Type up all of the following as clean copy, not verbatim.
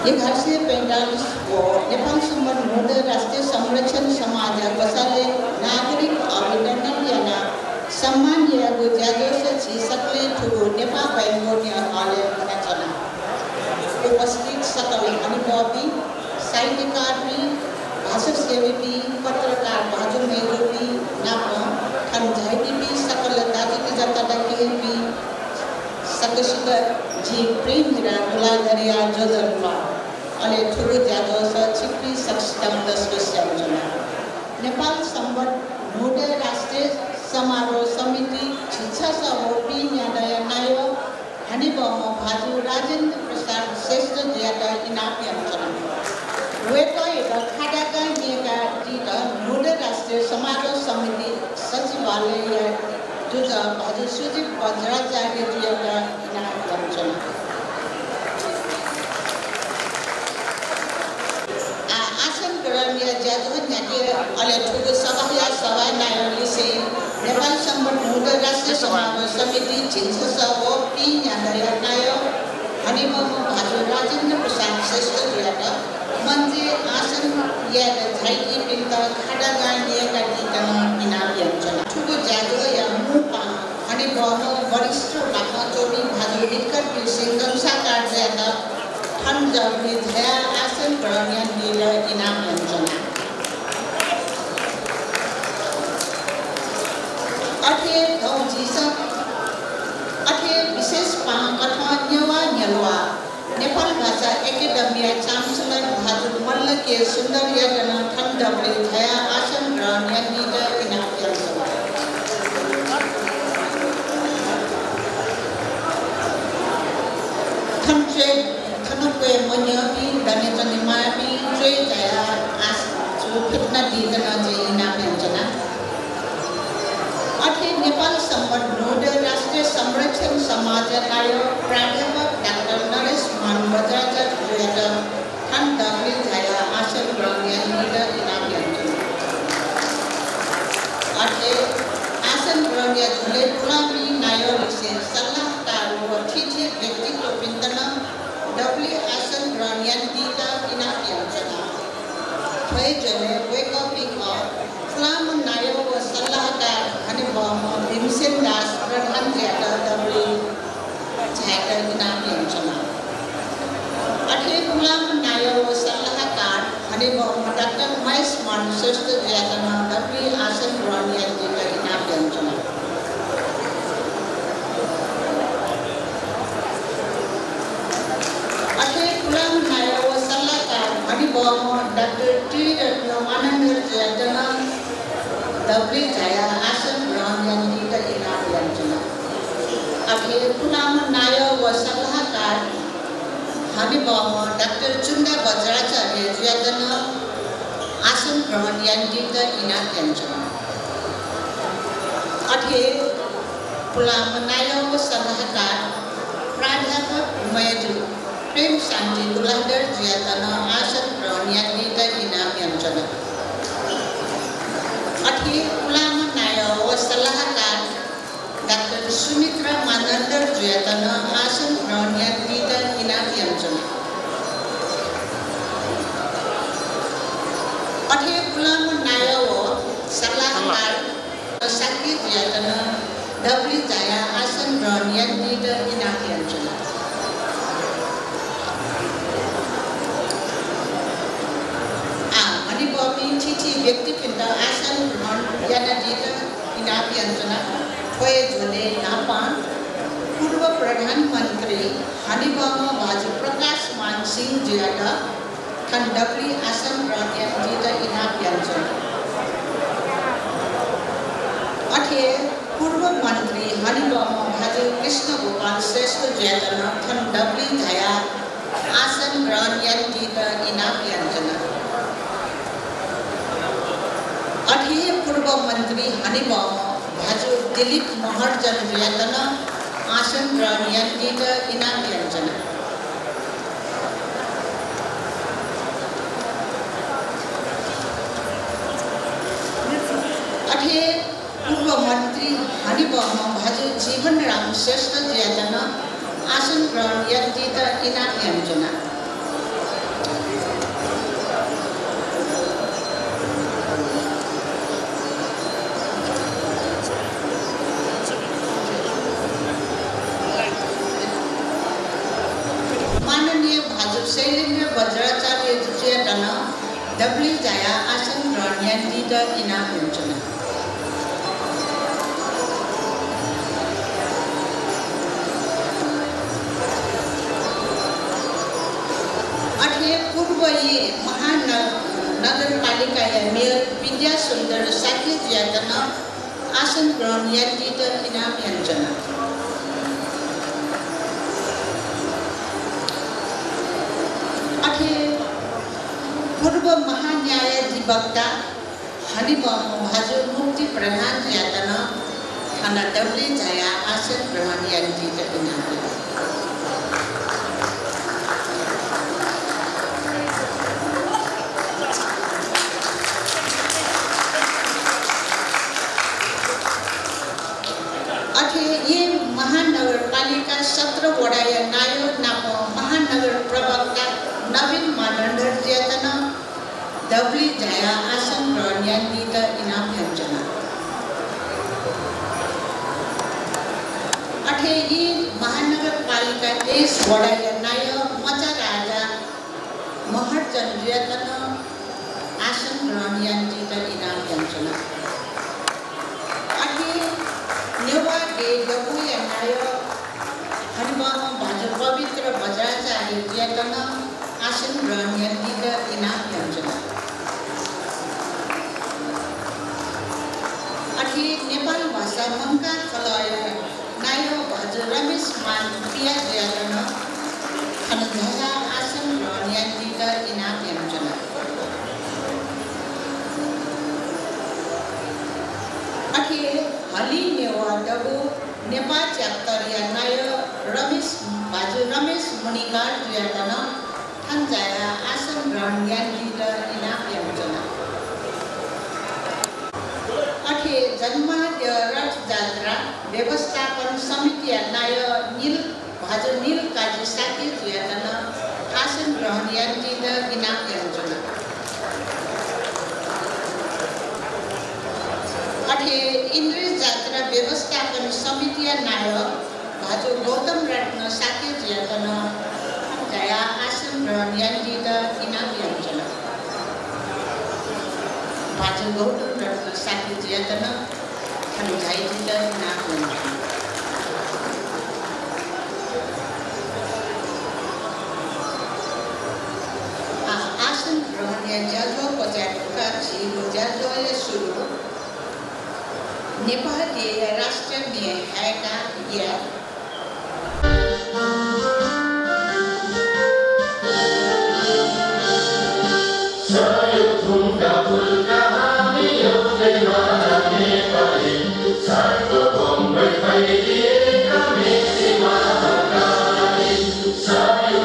ये घाटसे पेंडाल्स को नेपाल सम्बन्ध हुँदै राष्ट्रिय संरक्षण समाज बसाले नागरिक अभिनन्दन याना सम्मान यागो ज्याजोस छि सकले ठुलो नेपाल बैंगोन्या हाले नचना उपस्थित सकल अनुभवी साहित्यकार भाषा सेवी पत्रकार भाजु मेलोपी नाप खन्जाइपी सकल दाजुकी जनता डाकी सकसित जी प्रेम हिरा गुलागरिया जोजरमा अले ठुलो ज्यादो छिप्पी सक्षम दशको स्याउजना नेपाल सम्बन्ध हुँदै राष्ट्रिय समारोह समिति छिच्छा सभोपी न्याय नायो हनिबम भाजु राजेन्द्र प्रसाद श्रेष्ठ ज्यादा इनामी अंचना वेका एका खाडाका निका दिदा हुँदै राष्ट्रिय समारोह समिति सचिवालय जुजा भाजु सुजित वज्राचार्य ज्यादा इनामी अंचना अले ठुलो सभा सभा नायलिसे नेपाल सम्बन्ध हुँदै राष्ट्रिय समारोह समिति छिन्छ सभा पी न्याय नाय हनिबम भाजु राजेन्द्र प्रसाद श्रेष्ठ ज्यादा मन्जे आसन याद झाइकी पिन्त खाडा गानिएका गीतन इनामी अंचना ठुलो ज्यादो या मुपा हनिबम वरिष्ठ लाखा चोबी भाजु हिटकर सिंगम साकार ज्यादा ठन्ड विधया आसन ग्रहण दिएर इनामी अंचना अथे विशेष अथवा न्यवा न्यलवा नेपाल भाषा एकेडमी चामसुलन भाजु मल्ल के सुन्दर यादन ठन्ड विधया आसन ग्रहण दिएर इनामी अंचना खनुके मन्यपी दनेचनी मापी ट्रे जया आस जो फिटना दिदन जे इनामी अंचना अथे नेपाल सम्बन्ध हुँदै राष्ट्रिय संरक्षण समाज नायो प्राध्यापक डाक्टर नरेश मान बजाचार्य ज्यादा ठन्ड विधया आसन ग्रहण दिएर इनामी अंचना अथे आसन ग्रहण झुले पुलामी नायो लिसे सल्लाहकार व ठिठी व्यक्तित्व पिन्तन डब्ल्यू आसन ग्रहण दिएर इनामी अंचना थै जने वेक अप फ्लाम नायो व सल्लाहकार हनिबम भीमसेन दास प्रधान ज्यादा डब्ल्यू झाइकर इनामी अंचना अथे फ्लाम नायो व सल्लाहकार हनिबम डाक्टर महेश मान श्रेष्ठ ज्यादा डब्ल्यू आसन ग्रहण दिएर इनामी अंचना अथे फ्लाम नायो व सल्लाहकार हनिबम डाक्टर टी रत्नमानंद ज्यादा डब्ल्यू झाया आसन ग्रहण दिएर इनामी अंचना अथे फ्लाम नायो व सल्लाहकार हनिबम डाक्टर चुन्दा वज्राचार्य ज्यादा आसन ग्रहण दिएर इनामी अंचना अथे फ्लाम नायो व सल्लाहकार प्राध्यापक प्रेम शान्ति दुलाधर ज्यातन आसन ग्रहण यान्दित इनाम यञ्चना अठे उलामा नाय व सल्लाहकार डाक्टर सुमित्रा मानन्दर ज्यातन आसन ग्रहण यान्दित इनाम यञ्चना अठे उलामा नाय व सल्लाहकार साकी ज्यातन डब्ली जाया आसन ग्रहण यान्दित इनाम यञ्चना चिठी व्यक्तिपिण्ड आसन ग्रहण यान्दित इनाम यञ्चना खोए झोले नापा पूर्व प्रधानमन्त्री हनिबाम भाजु प्रकाश मान सिंह ज्याट खण्डपली आसन ग्रहण यान्दित इनाम यञ्चना अठे पूर्व मन्त्री हनिबाम भाजु कृष्ण गोपाल श्रेष्ठ ज्याटन खण्डपली झाया आसन ग्रहण यान्दित इनाम यञ्चना अठे पूर्व मंत्री हनिबाम भाजु दिलीप महर्जन ज्यातन आसन ग्रहण यान्दित इनाम यञ्चना अठे पूर्व मंत्री हनिबाम भाजु जीवन राम श्रेष्ठ ज्यातन आसन ग्रहण यान्दित इनाम यञ्चना शैलेन्द्र वज्राचार्य ज्यातन डब्ली जाया आसन ग्रहण यान्दित इनाम यञ्चना अठे पूर्व महानगरपालिका मेयर विद्या सुन्दर साकी ज्यातन आसन ग्रहण यान्दित इनाम यञ्चना पूर्व महान्यायाधिवक्ता हनिबाम भाजु मुक्ति प्रधान ज्यातन थाना डब्ली जाया आसन ग्रहण यान्दित इनाम अठे ये महानगरपालिका 17 वडा नायो नाप महानगर प्रवक्ता नवीन मानन्दर ज्यातन डब्ली जाया आसन ग्रहण यान्दित इनाम यञ्चना अठे यी महानगरपालिका 23 वडा नाय मचा राजा महर्जन ज्यातन आसन ग्रहण यान्दित इनाम यञ्चना अठे नेवा गे गबु नाय हनिबाम भाजु पवित्र वज्राचार्य ज्यातन आसन ग्रहण यान्दित इनाम यञ्चना अठे नेपाल भाषा मङ्का खलय नाय भाजु रमेश मान प्रिया ज्यातन खनझा आसन ग्रहण यान्दित इनाम यञ्चना अठे हली नेवा डबु नेपाल च्याप्टर नाय रमेश भाजु रमेश मुनिकार ज्यातन जाया आसन ग्रहण यान्दित इनाम यञ्चना अठे जन्माद्य रथ जात्रा व्यवस्थापन समिति नाय भाजु नील काजी साकी ज्यातन आसन ग्रहण यान्दित इनाम यञ्चना अठे इन्द्र जात्रा व्यवस्थापन समिति नाय भाजु गौतम रत्न साकी ज्यातन जाया आसन ग्रहण यान्दित इनाम यञ्चना भाजु गौतम रत्न साकी ज्यातन खनझाइदित इनाम यञ्चना आसन ग्रहण यान्दित पचाटका छिरो ज्याजोय सुरु नेपाली राष्ट्रिय हैका या Saya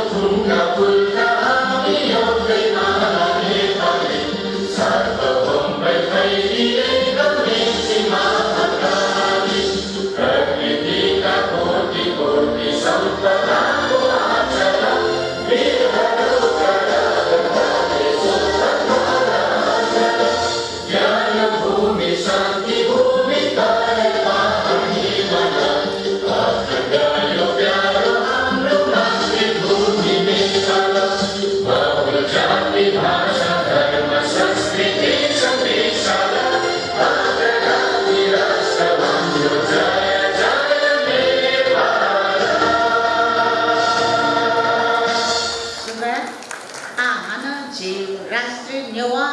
जी राष्ट्रीय नेवा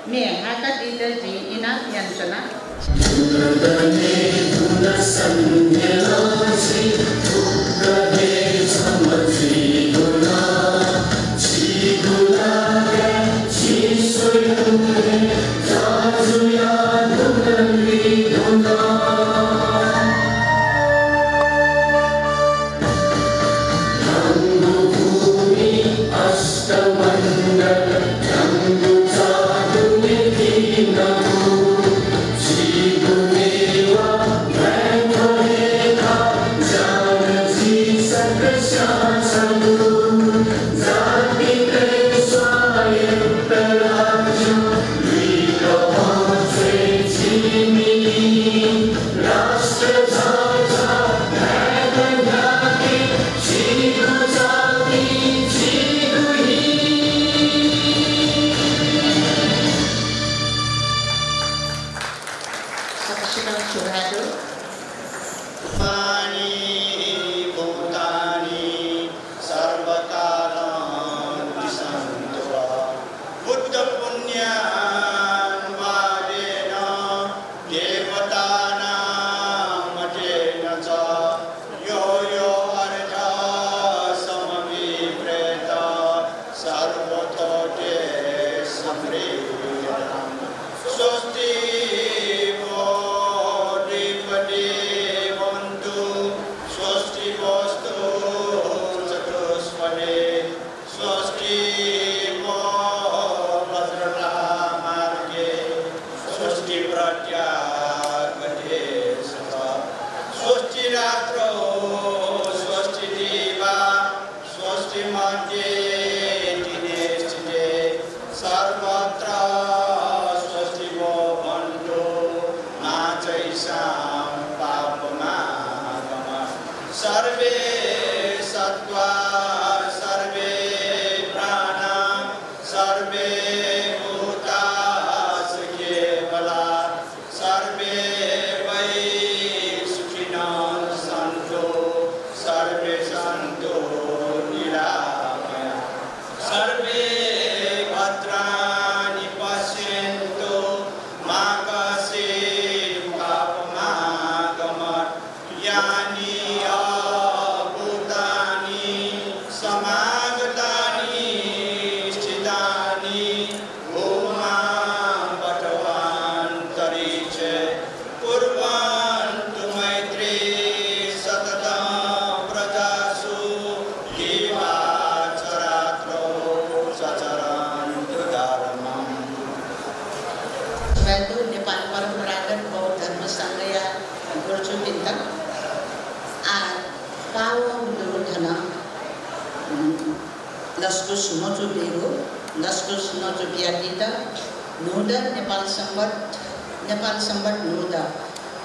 में हाका लीडर जी इनाम यंत्रणा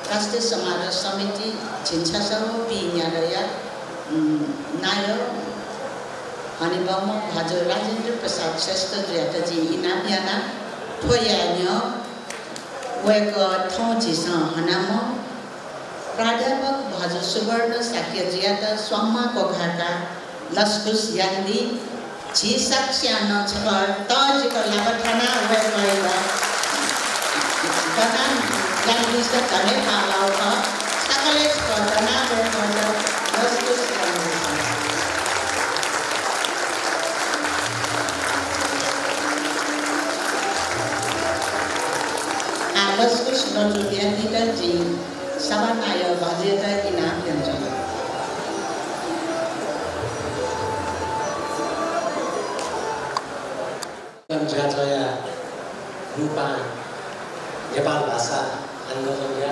राष्ट्रिय समारोह समिति छिन्सासम्म पिन्यालय नायो हनिबम भाजो राजेन्द्र प्रसाद श्रेष्ठ ज्यादाजी इनाबियाना थोयान्यो वेक थौजिसा हनाम प्राध्यापक भाजो सुवर्ण साक्य ज्यादा स्वामा कोघाका लस्कुस यान्दी छि साक्ष्यान छकर तजिक लाबथाना वेकैला कतान यान्दी सकले पालाउका सकले स्पर्धना वेकैला लस्कुस यान्दी लस्कुस नजुबियानिका जी सभानाय भाजेता इनाम यन्त्र Jaya Rupa Nepal Bhasa आन्दोलनका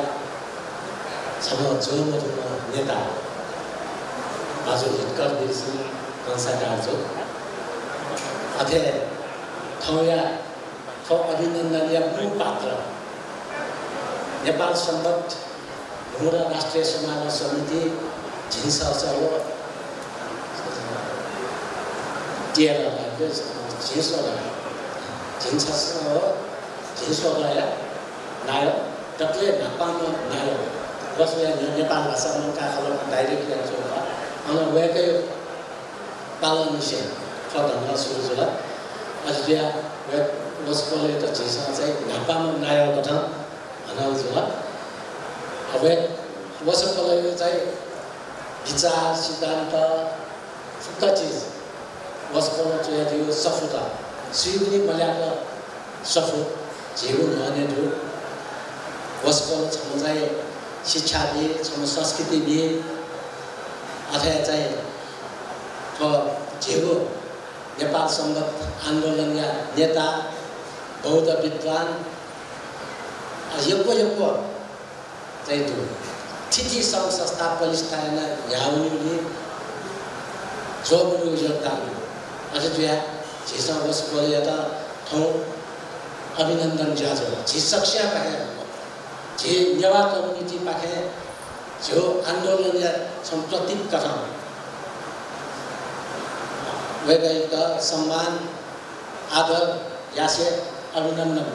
sama jono नेता आज हिटकर दिसी कंसाकार जो अथे थौया थौ अभिनन्दन या मूल पात्र नेपाल सम्बद्ध हुरा राष्ट्रिय समारोह समिति झिन्सा चलो दिएर लाग्यो झिन्सा नायो तत्ले नापानो नायो बसले नेपाल भाषामा काखलो डाइरेक्ट ल्याउँछ अनि वेकै पालन निसे प्रधान सुरुजुला आज dia wasipole ta jesa chai napama nayo kata anaujuwa abe wasipole chai विचार सिद्धान्त फुक्का चीज wasipole chai दियो सफुता श्रीगुनी मल्याका सफु जेगु नने दु wasipole छमजाय शिक्षा दिए छम संस्कृति दिए अथवा चाहिँ तो जेगु नेपाल संगत आन्दोलन या नेता बौद्ध विद्वान यको चाहिँ दु थिति सङ्घ संस्था पलिस्टाइन याउनी जोबुनु योगदान अझ दुया झिसा wasipole यता ठौ अभिनन्दन जाजो झिसक्ष्या पाए जे नेवा कम्युनिटी पाखे जो आन्दोलन या संप्रतीक कथा वैज्ञानिक सम्मान आदर यासे अभिनन्दन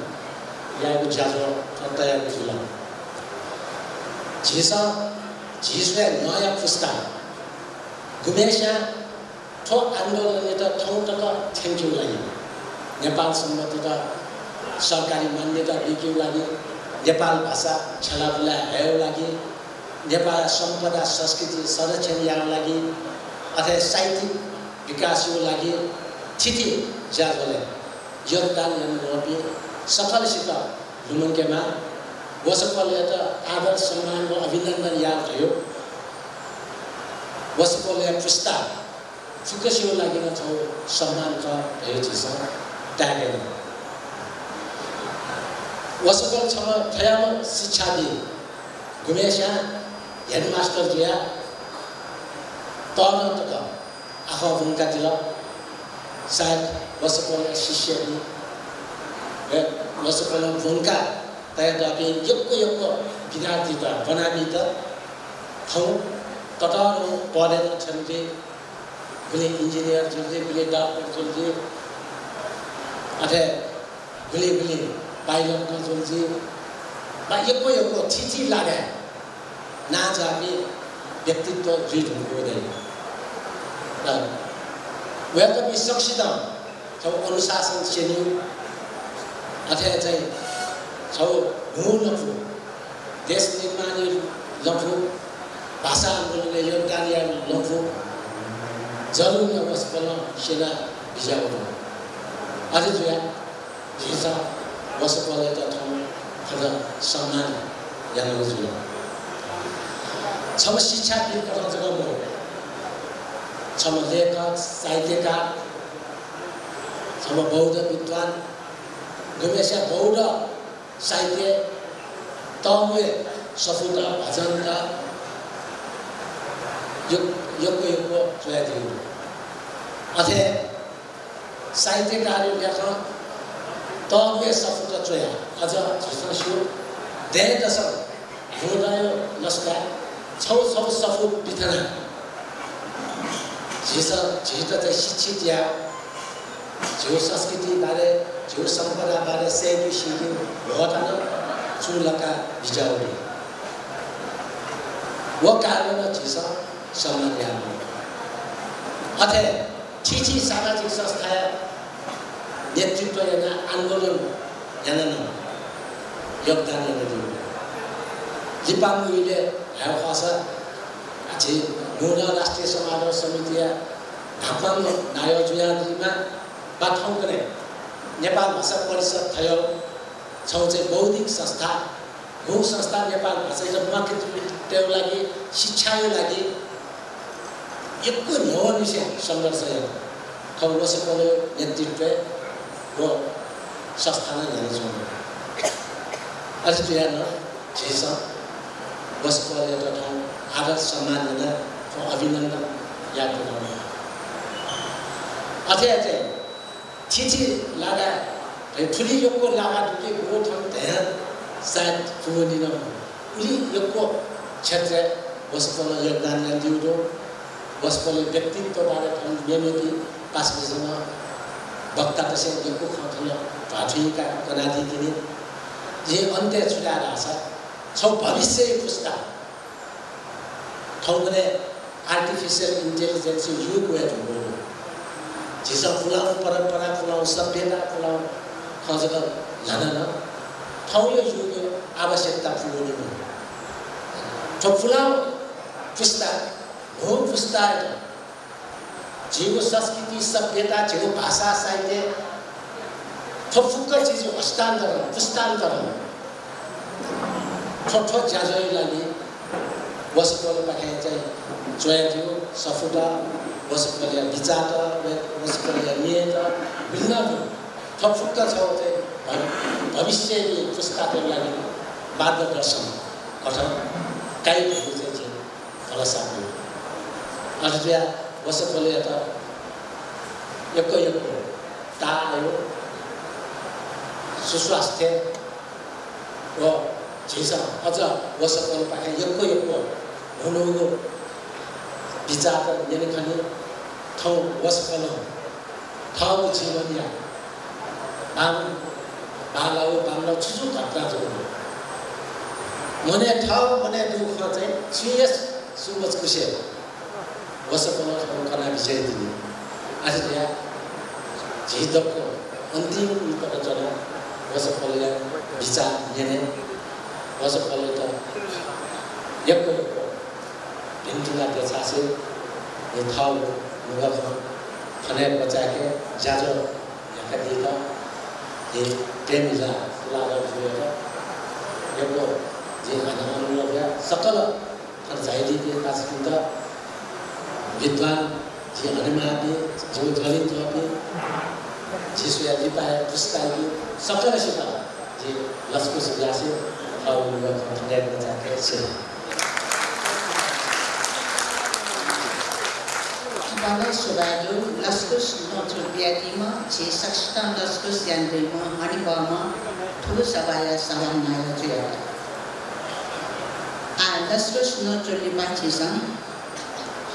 याको जाजो तयार जुला झिसले नयाँ पुस्ता गुमेशा ठो आन्दोलन त ठौ तक थ्याङ्क यू लागि नेपाल सम्बन्धित सरकारी मान्यता दिएको लागि नेपाल भाषा छलाबुला हेर्नु लागि नेपाल सम्पदा संस्कृति संरक्षण याको लागि अथवा साहित्यिक विकासको लागि थिति जाजले योगदान गर्नु सफलसित लुमङ्केमा wasipole त आदर सम्मान र अभिनन्दन याद भयो wasipole पुस्ता फुकसियो लागि न छौ सम्मान का भयो छ ट्यागेन wasipole छ थयाम शिक्षा दिए गुमेशा हेडमास्टर जिया तन तक आफा भूमिका दिल सायद wasipole शिष्य दिए wasipole भूमिका तयार apie यको विद्यार्थी त बनाबी त ठौ कटारो पढेर छन् जे कुनै इन्जिनियर जुल्जे कुनै डाक्टर जुल्जे अथे कुनै पाइलट जुल्जे बा यको छिछि लागे ना जाबी व्यक्तित्व दृढ हुँदैन र वेलकम विश्वसित छौ अनुशासन श्रेणी अथे चाहिँ छौ मूल लफु देश निर्माण लफु भाषा आन्दोलनले योगदान या लफु जरुर wasipole सेना भिजाउनु अझै जुया झिसा wasipole त ठौ सम्मान यानो जुया छम शिक्षा दिएको जग्गा म छम लेखक साहित्यकार छम बौद्ध विद्वान गुमेशा बौद्ध साहित्य तवे सफुता भजनका यको प्रयादियो अथे साहित्यकार लेख तवे सफुता चोया अझ झिसो दे दशक हुँदायो लस्का छौ सफु बितना झिस चाहिँ शिक्षित या जो संस्कृति बारे जो सम्पदा बारे सेवी सिक्यो भोटान चुलका भिजाउनु वो कारण झिस सम्मान यानु अथे छिछि सामाजिक संस्था नेतृत्व याना आन्दोलन याना योगदान याना दियो जिपामुले हासा अछि नुना राष्ट्रिय समारोह समिति ढाकाम नायो जुयादिमा बाठौँ गरे नेपाल भाषा परिषद थियो छौ चाहिँ बौद्धिक संस्था हो संस्था नेपाल भाषा मातृत्वको लागि शिक्षाको लागि यको नव विषय संघर्ष खौ wasipole नेतृत्व र संस्थान हेर्छौँ अझ त्यो न झिस wasipole त ठाउँ आदर सम्मान दिन अभिनन्दन याद गर्नु अथे छिछि लागा ठुली यको लागा दुके गो ठाउँ त्यहाँ सायद पुगिन उली यको क्षेत्र wasipole योगदान दियो wasipole व्यक्तित्वबाट मेमेदी पास बजना वक्ता त्यसै यको खाथन भाठीका कनादी किने जे अन्त्य छुटाएर आशा छौ भविष्य पुस्ता ठाउँले आर्टिफिशियल इन्टेलिजेन्स युग वेट हो झिसा फुलाउ परम्परा फुलाउ सभ्यता फुलाउ खजक लान ठाउँ यो आवश्यकता फुलाउने हो ठो फुलाउ पुस्ता हो पुस्ता जीव संस्कृति सभ्यता जीव भाषा साहित्य ठो फुक्क चीज हस्तान्तरण पुस्तान्तरण ठो ठो ज्याजोइ लागि वसकोले पाखे चाहिँ जोयाजियो सफुटा वसकोले विचार वसकोले नियत भिन्न ठो फुक्क छ चाहिँ भविष्यले पुस्ताको लागि मार्गदर्शन गर्छ काई चाहिँ फलसाको अझै वसकोले त एक तायो सुस्वास्थ्य र झिसा अझ वसकोले पाखे एक हुनु विचार नेनखनि ठाउँ वसकल ठाउँ जीवन या बालाउ बाम्ला छुछु घटना जोड्नु मने ठाउँ मने दुःख चाहिँ सुयस सुमच खुसे वसकल कला विषय दिने आज यहाँ झिदको अन्तिम पटक चला वसकलले विचार नेने वसकलले त एक भिन्टुला त्यो छासे ये ठाउँ मुगा खने बचाके जाजो यहाँ दिएका ये प्रेमिला लागा जुएका यो जे अनमोल सकल जाइदी के कासकिंदा विद्वान जे अनुमानी जो दलित होते जिसमें अभिप्राय पुस्तकालय सकल शिक्षा जे लस्को सुजासे ठाउँ मुगा खने बचाके से Balai Suradu, Laskus Notre Biadima, Chi Sakstan Laskus Yandima, Hanibama, Tu Sabaya Savanaya Tuyata. Laskus Notre Limatism,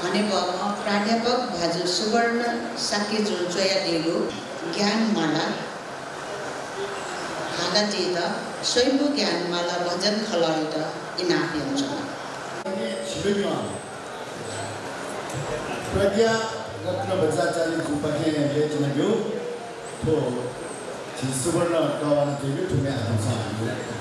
Hanibama, Pradyapak, Bhazu Suvarna, Saki Junjoya Dilu, Gyan Mala, Halatita, Soibu Gyan Mala, Bhajan Khalaita, Inafian Jana. प्रज्ञा रत्न बच्चाचार्य जुपाके लेख्न यो तो सुवर्ण कवान थियो ठुमे आउँछ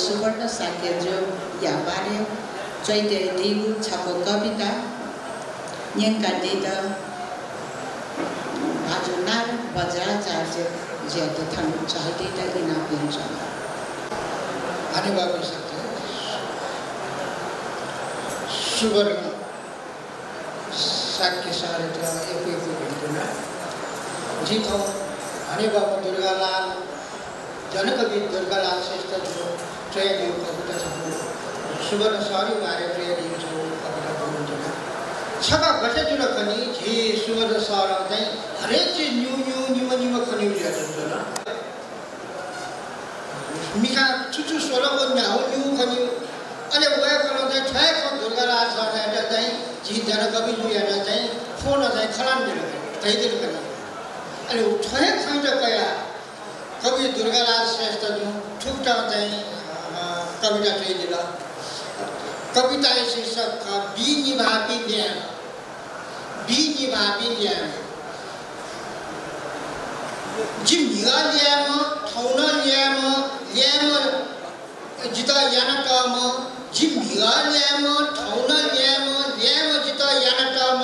सुवर्ण साक्य जो या बारे चैते दिगु छापो कविता न्यंका दिदा बाजुनार वज्राचार्य ज्यादा थन चाहते दिना पिन्छ आने बाबु साक्य सुवर्ण साक्य सारे एक भेट्दैन जितो हने बाबु दुर्गालाल जनकवि दुर्गालाल श्रेष्ठ जो ट्रेडिङ कविता छ सुवर्ण सारी मारे ट्रेडिङ जो कविता बोल्नुहुन्छ छका गसे जुल खनि जे सुवर्ण सार चाहिँ हरेक चीज न्यू न्यू निम निम खनि उल्या जन्छ मिका छुछु सोला बोल्ने हो न्यू खनि अले वया कलो चाहिँ ठ्याक दुर्गालाल सरले चाहिँ जी जनकवि जुयाना चाहिँ फोन चाहिँ खलान दिनु तैदिल कना अले ठ्याक खाइज कया कवि दुर्गालाल श्रेष्ठ जो ठुक्टा चाहिँ कविता चाहिँ दिला कविता शीर्षक बी निभापी न्याय जिम न्याम ठौना न्याम जिता यानकाम जिम न्याम ठौना न्याम जिता यानकाम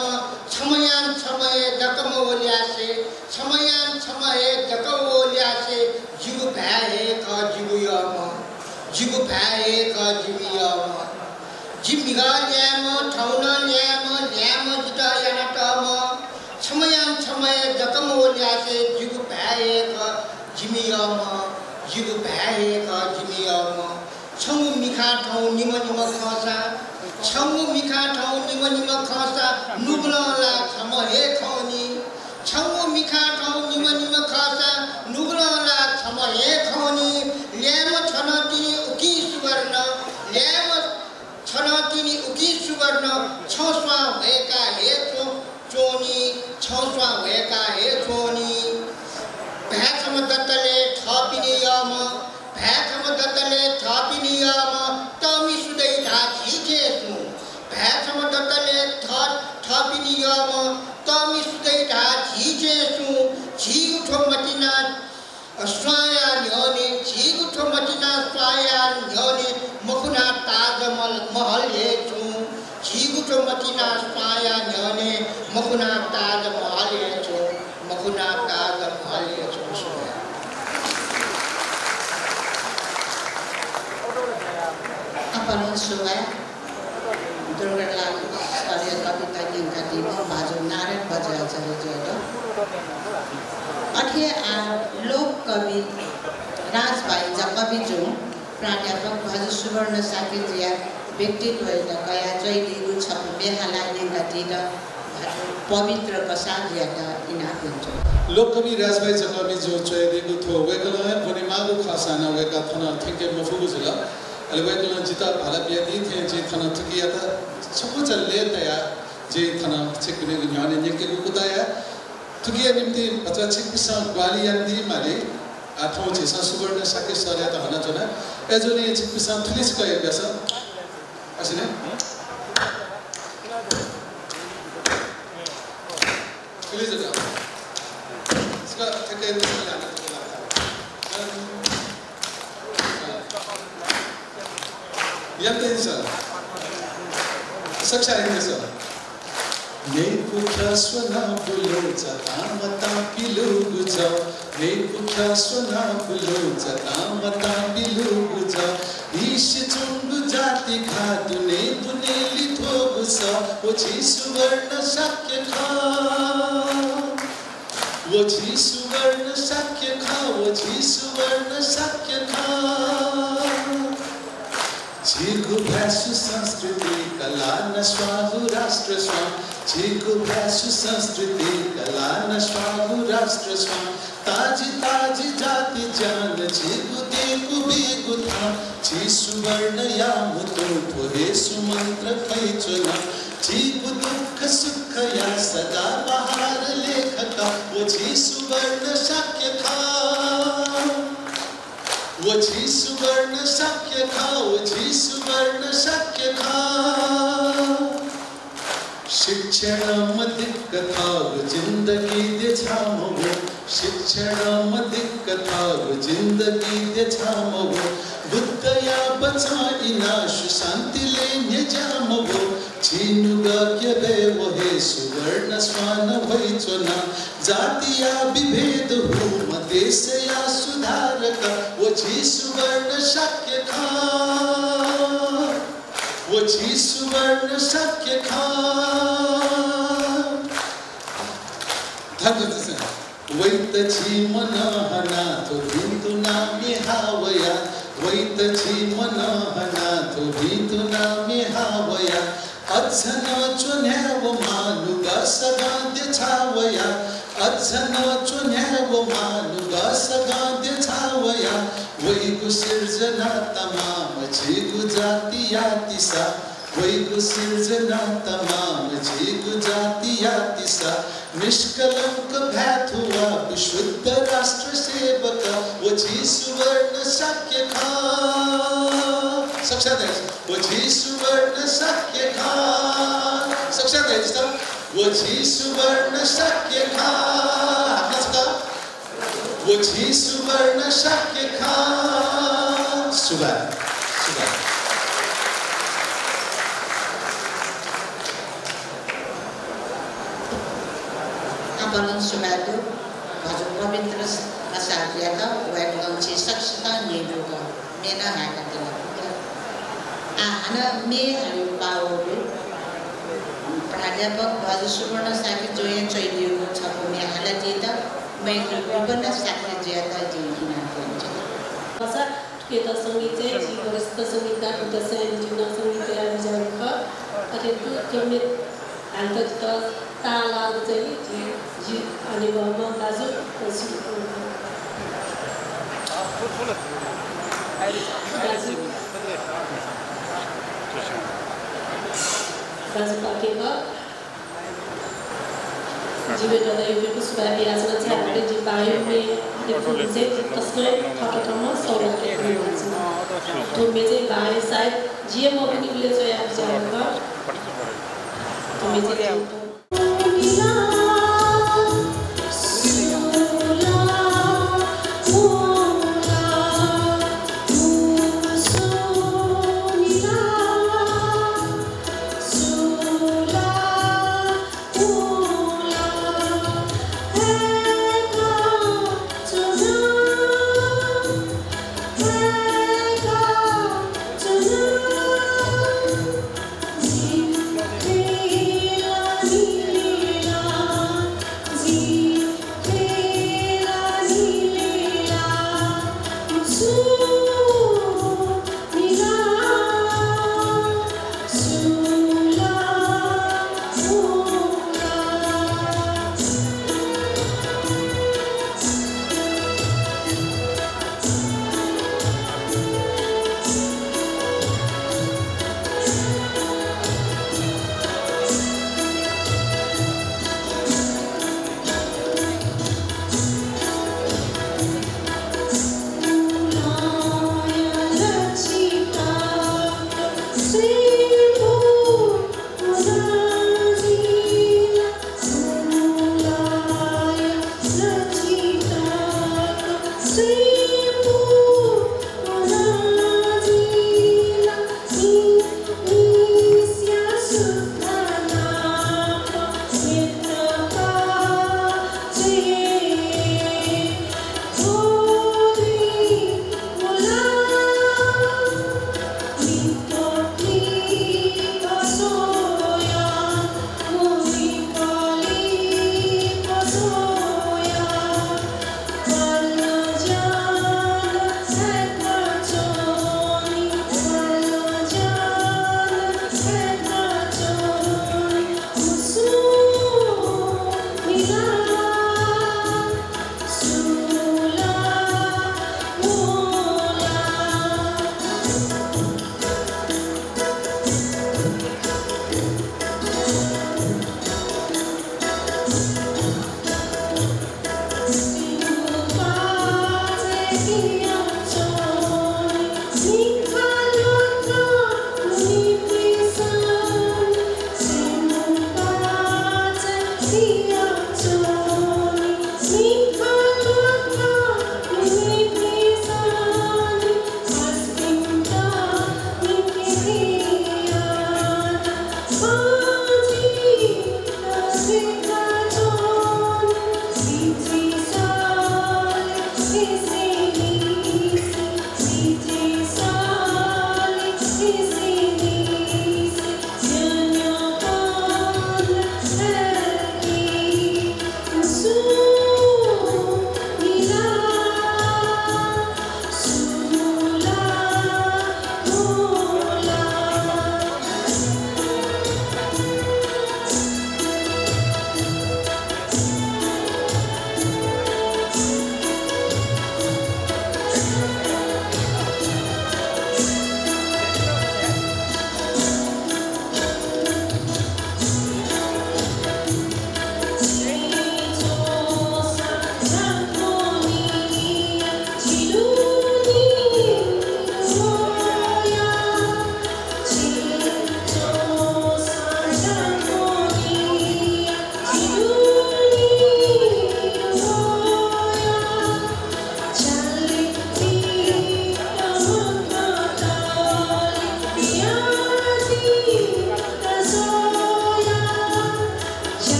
छमयान छमय दकम ओल्यासे छमयान छमय दकम ओल्यासे जिगु भ्याए क जिगु भ्याए क जिमियम जिमिगा न्याम ठौना न्याम जिता यानकाम छमयान छमय दकम ओल्यासे जिगु भ्याए क जिमियम छमु मिखा ठौ निम खसा छमु मिखा ठौ निम खसा नुग्लला छम हे खौनी छमु मिखा ठौ निम खसा नुग्लला छम हे खौनी ल्याम छनतिनी उकी सुवर्ण छस्वा भएका हे चोनी भ्याचम दत्तले थपिने यम तमी सुदै ढाकी जेसु भ्याचम दत्तले थपिने यम तमी सुदै ढाकी जेसु झिगुठो मटिना Sawaya न्योने मखुना Taj Mahal हेछु झिगुठो मटिना Sawaya न्योने मखुना Taj Mahal हेछु upon सुवाय Durgalal सरले कविता न्यंका दिदा बाजु नारायण वज्राचार्य ज्यादा अठे आ लोक कवि राजभाइ कवि जो प्राध्यापक भाजु सुवर्ण साक्य जिया व्यक्तित्व कया जयदिगु छ बेहाला न्यंका दिदा पवित्र कसा ज्यादा इना हुन्छ लोककवि राजभाइ जकवि जो चयदिगु थो वेकला भनिमागु खसाना वेका थना थेके मफुगु जुल अले वेकला जिता भाला बियादि थे जे थना थकिया त छपु चलले तया जे थना छिकने न्याने नेके कुदाया थकिया निम्ति बच्चा छिकसा ग्वाली यन्दी माले आठौं छिसा सुवर्ण साक्य सरया त हना जना एजोने छिकसा थुलिस कय बेस असिने थुलिस ज इसका थके लाना यंते सर सक्षा है sir nei putra swna bulo jata mata pilu guja nei putra swna bulo jata mata pilu guja ish chundu jati kha dune litho gusa ochi suvarna sakya kha ochi suvarna sakya kha Chigu Bhasu Sanskriti Kalana Swahu Rashtra Swam Chigu Bhasu Sanskriti Kalana Swahu Rashtra Swam Taji Taji Jati Jan Chigu Deku Bigu Tham Chi Suvarna Yamutu Pure Sumantra Kaichana Chigu Dukha Sukha Ya Sada Bahar Lekhaka Ochi Suvarna Sakya Kha Ochi Suvarna Sakya Kha शिक्षणामधिक कथा जिंदगी they छामो शिक्षणामधिक कथा जिंदगी they छामो बुद्धया पचाइना सुशान्तिले न्यजामभो छिनुगक्यदे वहे सुवर्ण स्वान भइचोन जातीय विभेद हो मदेशया सुधारक वो छी सुवर्ण शक्य खा वो छी सुवर्ण शक्य खा वैतची मनहना तो बिंदु नामे हावया वैतची मनहना तो बिंदु नामे हावया अझन चुन्याव मानुगा सगाद्य छावया अझन चुन्याव मानुगा सगाद्य छावया वैगु सिर्जना तमाम छिगु जाति यातिसा वैगु सिर्जना तमाम छिगु जाति यातिसा निष्कलंक भैथुआ विशुद्ध राष्ट्र सेवक वो छी सुवर्ण शक्य खा साक्षात वो छी सुवर्ण शक्य खा साक्षात वो छी सुवर्ण शक्य खा वो छी सुवर्ण शक्य खा सुवर्ण Balon Sumado, Bajo Pavitra Asatyaka, Wagon Saksata, Neduka, Mena Hakatila. Ahana may have power. Pradapa, Bajo Sumana Saki Joy and Choyu, Chapome Halatita, make the ribbon of Sakajata Jina. Kita sangite, kita sangita, kita sangita, sangita Arizarika, ada tu kami antar kita talar jadi ada bapa kazu kazu pakai apa? Jika ada yang berkuasa biasa macam ada di bayu ni, itu kasih kata-kata solat itu. Tu macam bayu saya, jika mau pergi beli saya berjaya. Tu macam itu.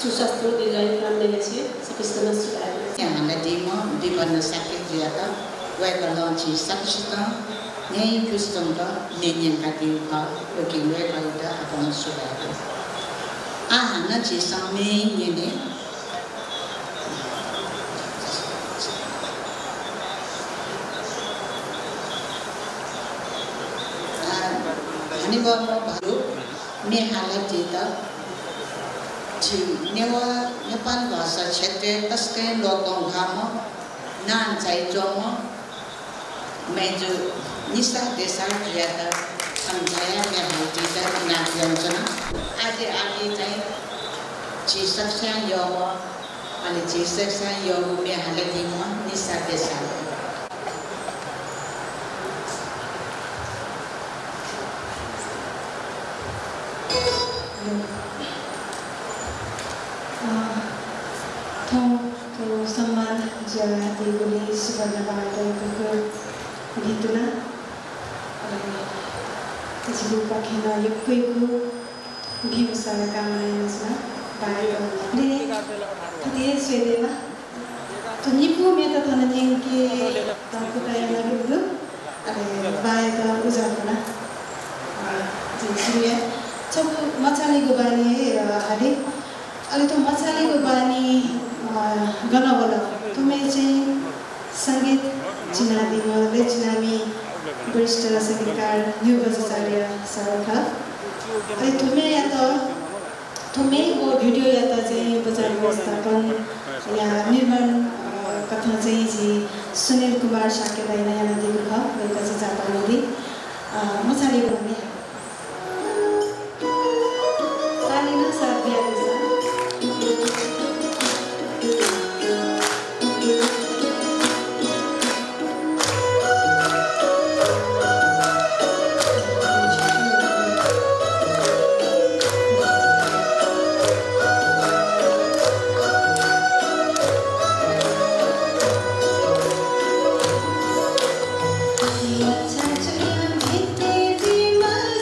सुशास्त्र design काम देने चाहिए सकिस्तना सुधार यहाँ ना demo डिबन साके दिया था वह करना चाहिए सकिस्ता नहीं क्रिस्टम का नहीं का दियो का लेकिन वह करता अपन सुधार ना चाहिए सामने ये ने हनी बाबा भालू में हालत देता नेवा नेपाल भाषा क्षेत्र तस्के लोगों घामो नान चाहिए मैं जो निशा देशा किया था समझाया मैं हालती था नान जंचना आगे चाहिए चीज़ सबसे योमो अने चीज़ सबसे योमो में हालती मो निशा देशा सम्मान जरा देगुली सुवर्ण बाटो भितुना त्यसले पखेन यक्कैको भिउसा कामनामा बाटो ले ते सेदेमा तो निपु मेता थनजिङ के तकुतायना गुरु अरे बायका उजापना जिसिया सब मचालेको बानी हरे अले तो मचालेको बानी गाना बोला तुम्हें चाहिए संगीत चिनादी में चिनामी वरिष्ठ संगीतकार युवाचार्य सारखा अरे तुम्हें या तो तुम्हें वो वीडियो या तो चाहिए बजार व्यवस्थापन या निर्माण कथा चाहिए जी सुनील कुमार शाके दाई नया नदी का वही कैसे जाता नदी मसाले बने ताली ना साथ दिया Chanchuliyam bhitte di ma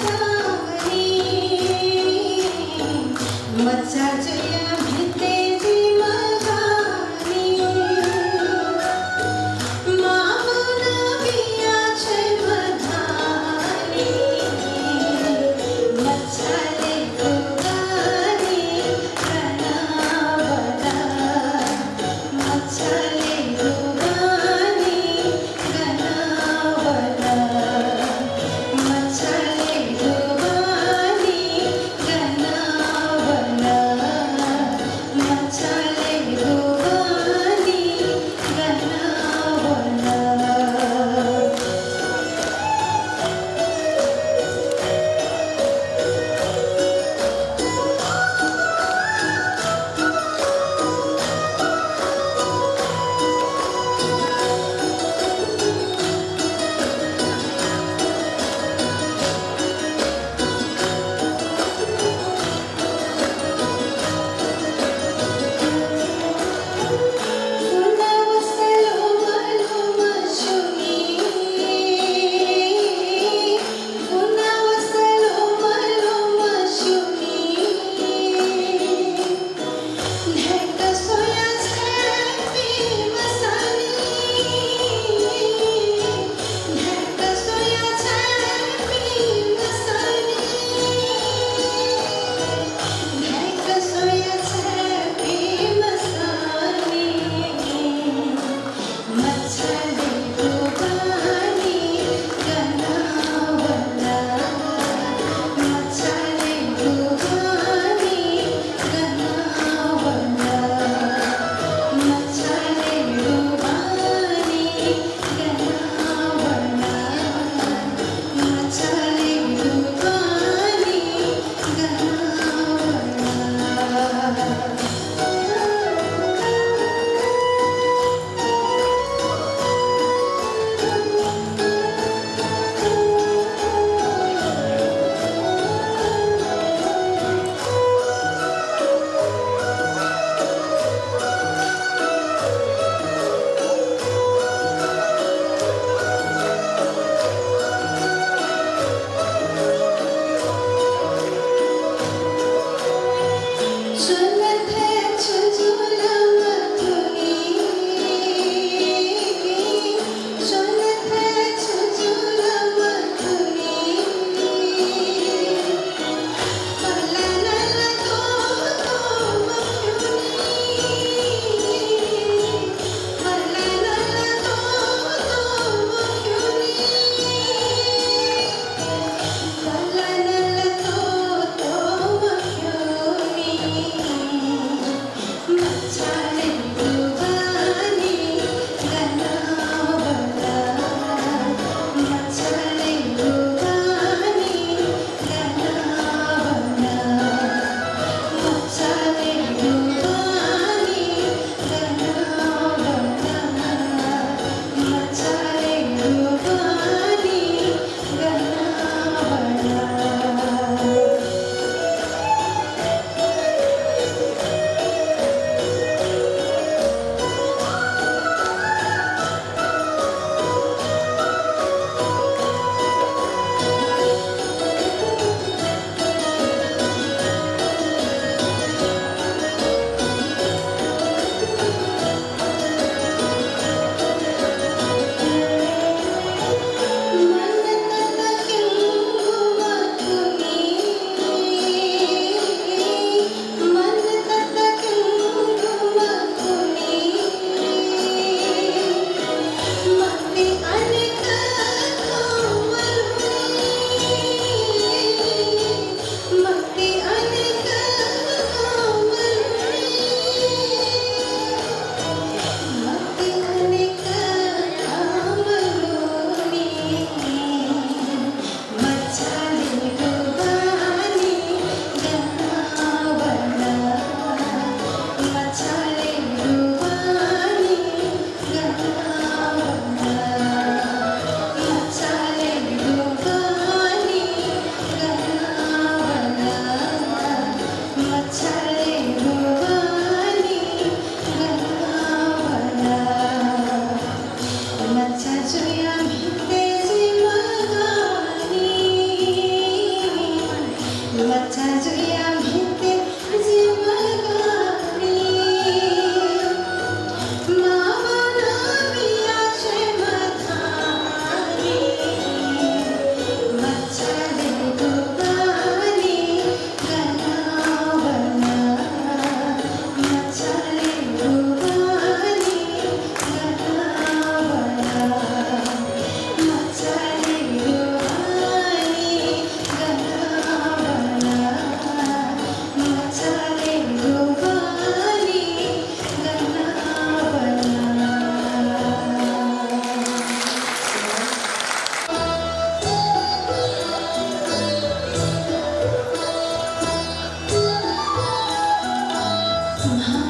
Thank you.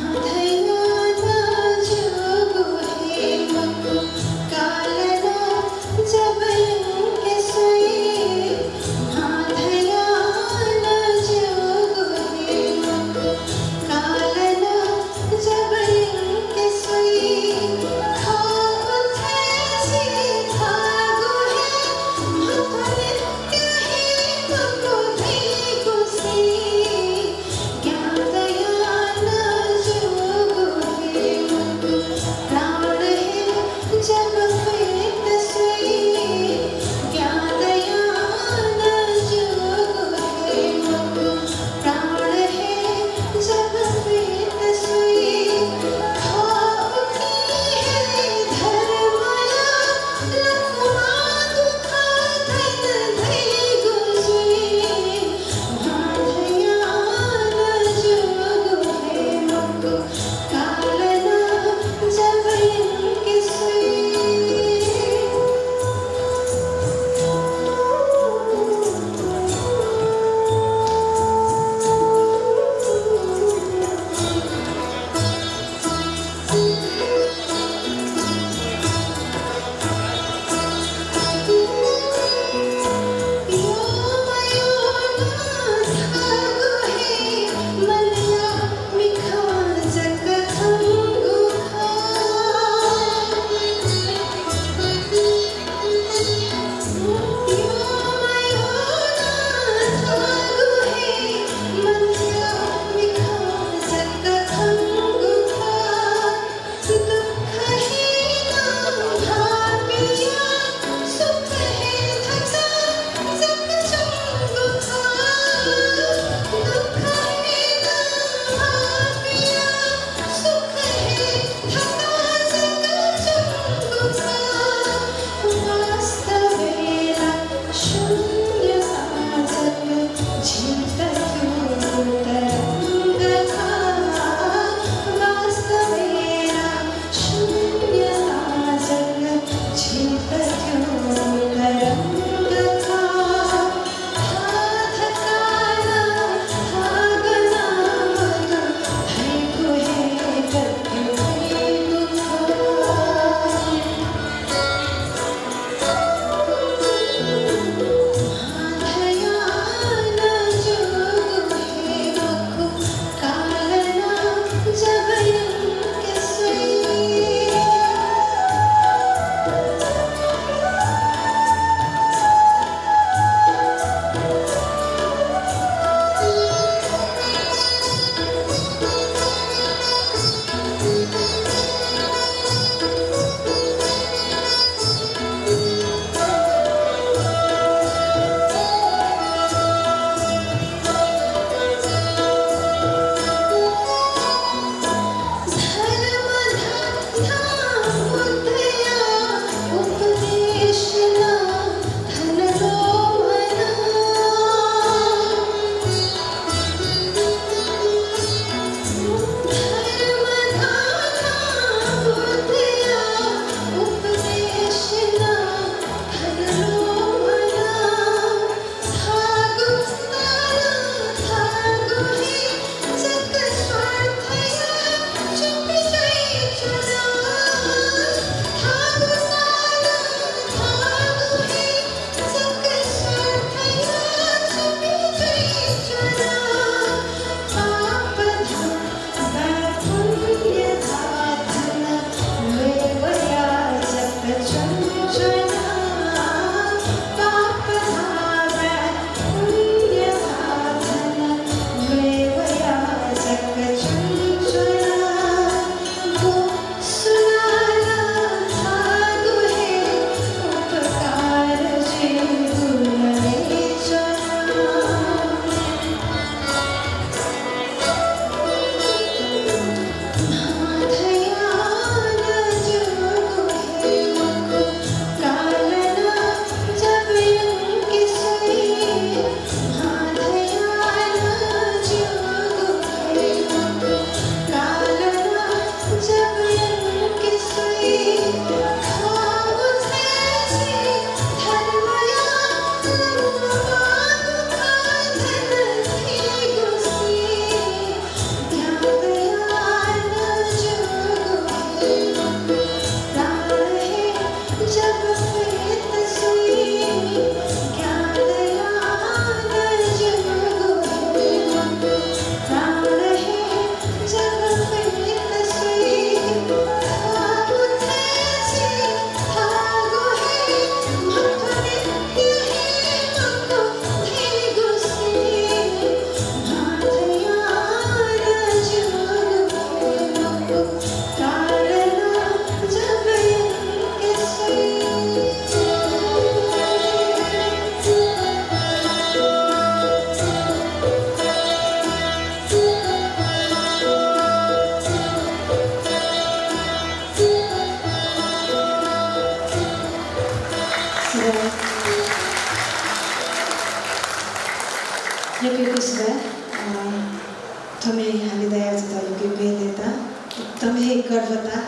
तुम्हें गर्वता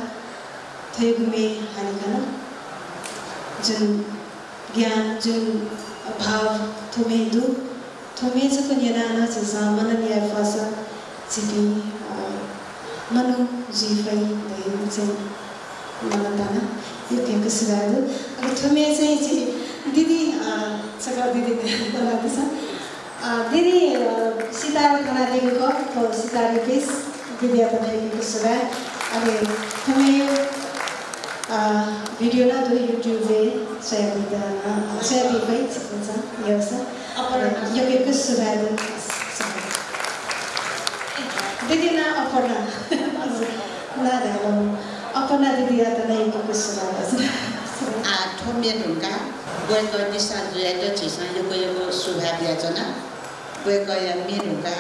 थे गुमे हानिकना जन ज्ञान जन भाव तुम्हें दु तुम्हें से कन्या ना जैसा मनन या फासा जिदी मनु जीवई नहीं जन मनन दाना ये क्या किसरा है अगर तुम्हें से जी दीदी सका दीदी बना दिसा दीदी सितार खाना देखो तो सितार केस दीदी आता है किसरा अरे तुम्हें भिडियो ना तो YouTube pay saya bifai sebenarnya ya sa apa yang kita sudah ada jadi na apa na apa na jadi ada na yang kita sudah ada thomye dungka gue ko disa ada cisa yo sudah biasa na gue ko ya mi dungka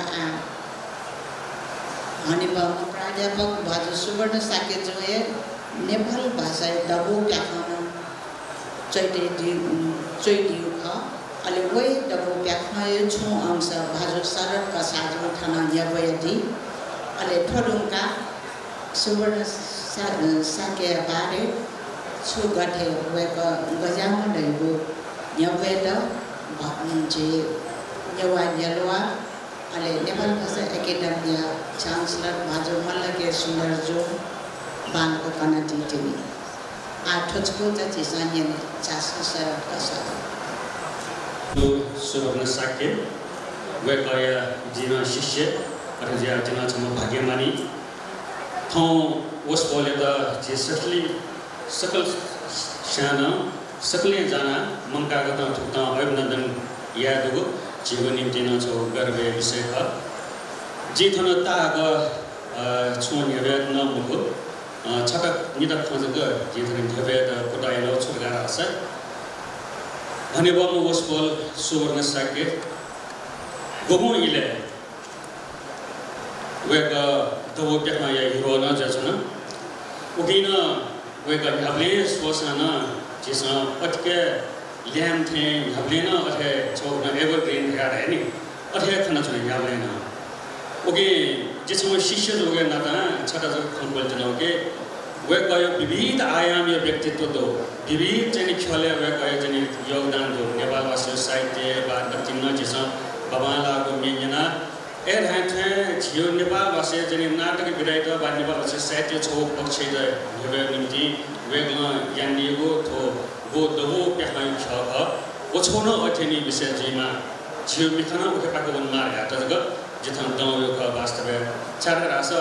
hani ba प्राध्यापक भाजु सुवर्ण साके जो है नेपाल भाषा दबो व्याकरण चैदियो ख अले वै दबो व्याकरण छु अंश भाजु सरल का साजु थाना यवयदि अले थोडुङका सुवर्ण साके बारे छु गथे वेक गजाम दैबो यवेद जे यवा यलवा अले नेपाल भाषा एकाडेमी चान्सलर भाजु मल्लके सुन्दर जो बांको कनाटी टिमी आठोचको जति सान्यन चासो सरल कसा तो सुवर्ण साके वेकया जिना शिष्य अरजिया जिना छम भाग्यमानी थौ वस बोले द जेसली सकल शाना सकले जाना मनका गत थुक्ता अभिनन्दन यादगो जीवन निम्ति न छौ गर्वे विषय ख जे थन ताग छोन यवेद न मुको छटक निदक खजग जे थन यवेद कोटाइलो छुरगार आस भनेबम वसपोल सुवर्ण साके गोगु इले वेक दवो प्यामा या हिरो न जछन उगिन वेक हबले सोसना जिस पटके ल्याम थे हबले न अथे छोन एवरग्रीन गाड है नि अथे खना छ याबले न ओके जिसम शिष्य लोग नाता छटा जब खंबल जनोगे वे कयो विविध आयाम या व्यक्तित्व दो विविध जनी खेले वे कयो जनी योगदान दो नेपाल भाषा साहित्य बाद बतिन जिस बबाला को मेजना ए रहथे जियो नेपाल भाषा जनी नाटक विधायक बाद नेपाल भाषा साहित्य छो पक्ष दे वे निम्ति वे यान्दिगो थो गो दबो प्याहाइ छ ओ छोन अथेनी विषय जिमा जियो मिखना उके पाको मार या तजग जिथन दम यो का वास्तव चार रास